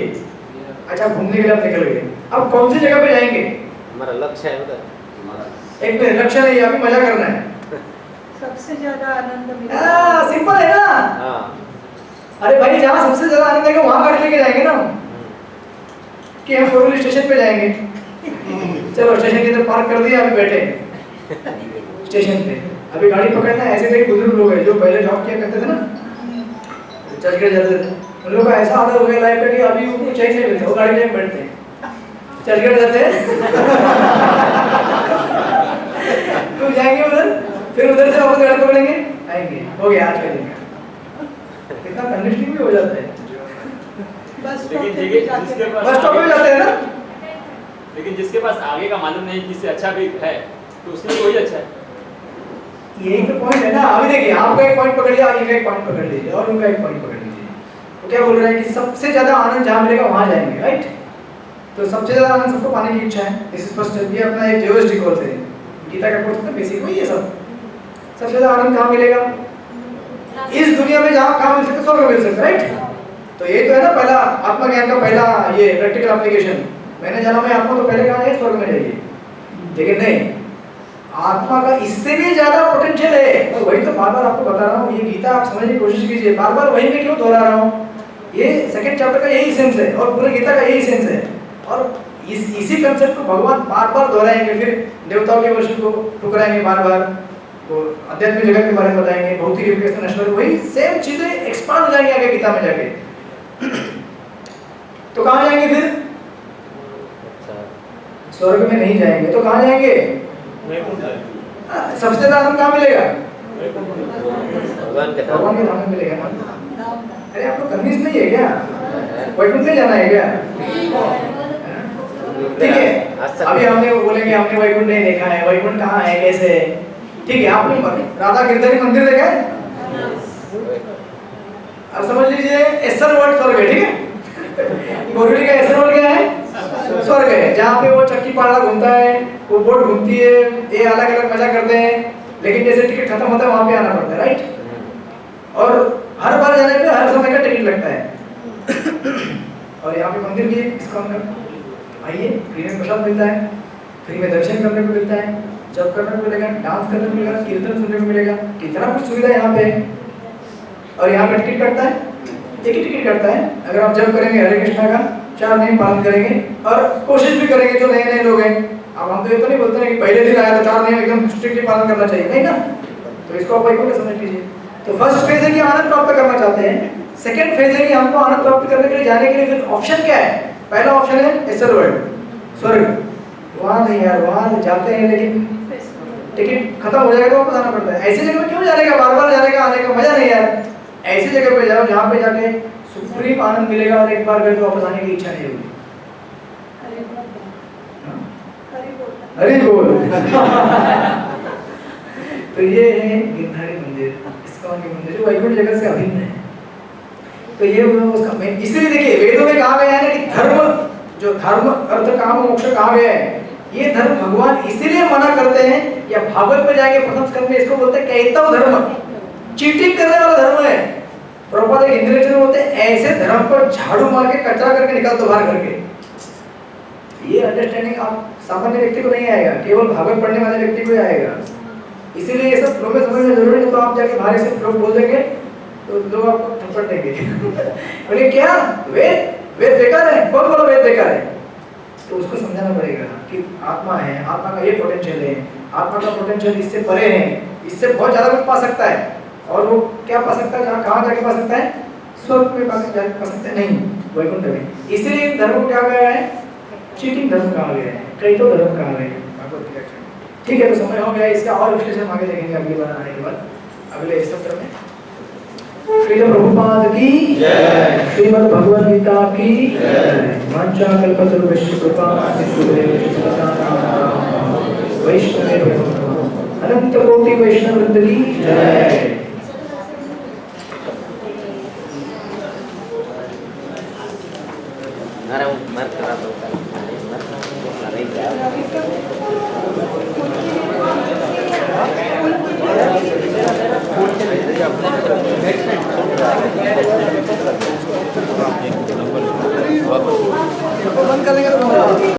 अच्छा घूमने के लिए आप निकल गए, अब कौन सी जगह पे जाएंगे? हमारा लक्ष्य है उधर। एक मिनट, लक्ष्य नहीं, अभी मजा करना है। सबसे ज्यादा आनंद मिला। सिंपल है ना। हाँ, अरे भाई जहाँ सबसे ज्यादा आनंद आएगा वहाँ गाड़ी लेके जाएंगे ना, कि हम फोर स्टेशन पे जाएंगे। चलो स्टेशन की तरफ पार्क कर दिया, अभी बैठे स्टेशन पे, अभी गाड़ी पकड़ना है। ऐसे कई बुजुर्ग लोग हैं जो पहले जॉब किया करते थे ना, चर्चगढ़ जाते थे, उन लोगों का ऐसा आदत हो गया लाइफ का कि अभी उनको चाहिए नहीं मिलता, वो गाड़ी लेके बैठते हैं, चर्चगढ़ जाते हैं। तो जाएंगे उधर, फिर उधर से वापस गाड़ी पकड़ेंगे, आएंगे, हो गया आज का दिन। कितना कंडीशनिंग भी हो जाता है। बस लेकिन स्टॉप जिसके पास बस स्टॉप पे जाते हैं ना। लेकिन जिसके पास आगे का मालूम नहीं कि इससे अच्छा भी है तो उसके लिए वही अच्छा है। यही तो पॉइंट है ना। अभी देखिए, आपका एक पॉइंट पकड़ लिया, इनका एक पॉइंट पकड़ लीजिए, और उनका एक पॉइंट पकड़ लीजिए। तो क्या बोल रहे हैं कि सबसे ज्यादा आनंद जहाँ मिलेगा वहाँ जाएंगे, राइट? तो सबसे ज्यादा आनंद सबको पाने की इच्छा है। This is first step. ये अपना एक जीओएसडी कोर्स है, गीता का कोर्स है, बेसिक वही है सब। सबसे ज्यादा आनंद कहाँ मिलेगा? इस दुनिया में जहाँ कहाँ मिल सकता है, स्वर्ग मिल सकता है, राइट? तो ये तो है ना पहला आत्मज्ञान का पहला ये प्रैक्टिकल एप्लीकेशन। मैंने जाना मैं आत्मा, तो पहले कहाँ जाए? स्वर्ग में जाइए। लेकिन नहीं, आत्मा का इससे भी ज्यादा पोटेंशियल है। और वही तो बार बार आपको बता रहा हूँ, ये गीता आप समझने की कोशिश कीजिए। बार बार वही मैं क्यों दोहरा रहा हूँ? ये सेकंड चैप्टर का यही सेंस है, और पूरे गीता का यही सेंस है। और इसी कंसेप्ट को भगवान बार बार दोहराएंगे, फिर देवताओं के वर्षन को ठुकराएंगे बार बार, तो आध्यात्मिक जगत के बारे में बताएंगे, भौतिक युग कैसे नष्ट हो, वही सेम चीजें एक्सपांड हो जाएंगी आगे गीता में जाके। तो कहाँ जाएंगे फिर? स्वर्ग में नहीं जाएंगे तो कहाँ जाएंगे? सबसे ज्यादा आनंद कहाँ मिलेगा? भगवान के भगवान के धाम में मिलेगा ना। अरे आपको कन्विंस नहीं है क्या? वैकुंठ में जाना है क्या? ठीक है, अभी हमने वो बोलेंगे हमने वैकुंठ नहीं देखा है, वैकुंठ कहाँ है, कैसे है? ठीक है, आपने राधा गिरधारी मंदिर देखा है? अब समझ लीजिए एसर वर्ड स्वर्ग है, ठीक है? बोरीवली का एसर वर्ड क्या है? स्वर्ग है, जहाँ पे वो चक्की पाला घूमता है, वो बोट घूमती है, ये अलग अलग मजा करते हैं, लेकिन जैसे टिकट खत्म होता है वहाँ पे आना पड़ता है, राइट? और हर बार जाने पे हर समय का टिकट लगता है। और यहाँ पे मंदिर भी है, इसका मतलब आइए, फ्री में प्रसाद मिलता है, फ्री में दर्शन करने को मिलता है, जप करने को मिलेगा, डांस करने को मिलेगा, कीर्तन सुनने को मिलेगा, कितना कुछ सुविधा यहाँ पे। और यहाँ पे टिकट कटता है, एक ही टिकट कटता है। अगर आप जप करेंगे हरे कृष्णा का 4 नियम पालन करेंगे, और कोशिश भी करेंगे जो नए नए लोग हैं। अब हम तो ये तो नहीं बोलते हैं कि पहले दिन आया तो 4 नियम एकदम स्ट्रिक्टली पालन करना चाहिए, नहीं ना। तो इसको आप वैकुंठ समझ लीजिए। तो फर्स्ट फेज है कि आनंद प्राप्त करना चाहते हैं, सेकंड फेज है कि हमको आनंद प्राप्त करने के लिए जाने के लिए फिर ऑप्शन क्या है? पहला ऑप्शन है एसर वर्ल्ड, स्वर्ग, वहाँ नहीं यार, वहाँ जाते हैं लेकिन टिकट खत्म हो जाएगा तो वापस आना पड़ता है। ऐसी जगह पे क्यों जाने का, बार बार जाने का, आने का मजा नहीं यार। ऐसी जगह पे जाओ जहाँ पे जाके सुप्रीम आनंद मिलेगा और एक बार गए तो वापस आने की इच्छा नहीं होगी। हरि बोल। तो ये है गिरधारी मंदिर, इस्कॉन के मंदिर जो वैकुंठ जगत से अभिन्न है। तो ये उसका मैं इसलिए देखिए वेदों में कहा गया है ना कि धर्म, जो धर्म अर्थ काम मोक्ष कहा गया है, ये धर्म भगवान इसीलिए मना करते हैं, या भागवत में जाएंगे प्रथम स्कंद में इसको बोलते हैं कैतव धर्म, चीटिंग करने वाला धर्म है। प्रभुपाद एक हिंदी लेक्चर में बोलते हैं ऐसे धर्म पर झाड़ू मार के कचरा करके निकाल दो बाहर करके। ये अंडरस्टैंडिंग आप सामान्य व्यक्ति को नहीं आएगा, केवल भागवत पढ़ने वाले व्यक्ति को ही आएगा। इसीलिए ये सब फ्लो में समझना जरूरी है। तो आप जाके बाहर से फ्लो बोल देंगे तो लोग आपको थप्पड़ देंगे। बोले क्या वेद, वेद बेकार है, कौन बोला वेद बेकार है? तो उसको समझाना पड़ेगा कि आत्मा है, आत्मा का ये पोटेंशियल है, आत्मा का पोटेंशियल इससे परे है, इससे बहुत ज्यादा कुछ पा सकता है। और वो क्या पा सकता है, जहाँ कहाँ जाके पा सकता है, स्वर्ग में जाके पा सकता है, नहीं वैकुंठ में। इसीलिए धर्म को क्या कहा है, चीटिंग धर्म कहा गया है, कई तो धर्म कहा गया है भागवत के। ठीक है, तो समय हो गया, इसका और विश्लेषण आगे देखेंगे अगली बार आने के बाद, अगले सत्र में। श्रील प्रभुपाद की जय, श्रीमद् भगवद गीता की जय। वांछा कल्पतरुभ्यश्च कृपा सिंधुभ्यश्च वैष्णवेभ्यो अनंत कोटि वैष्णव वृंद की जय। मत करा दो अरे बंद कर देंगे तो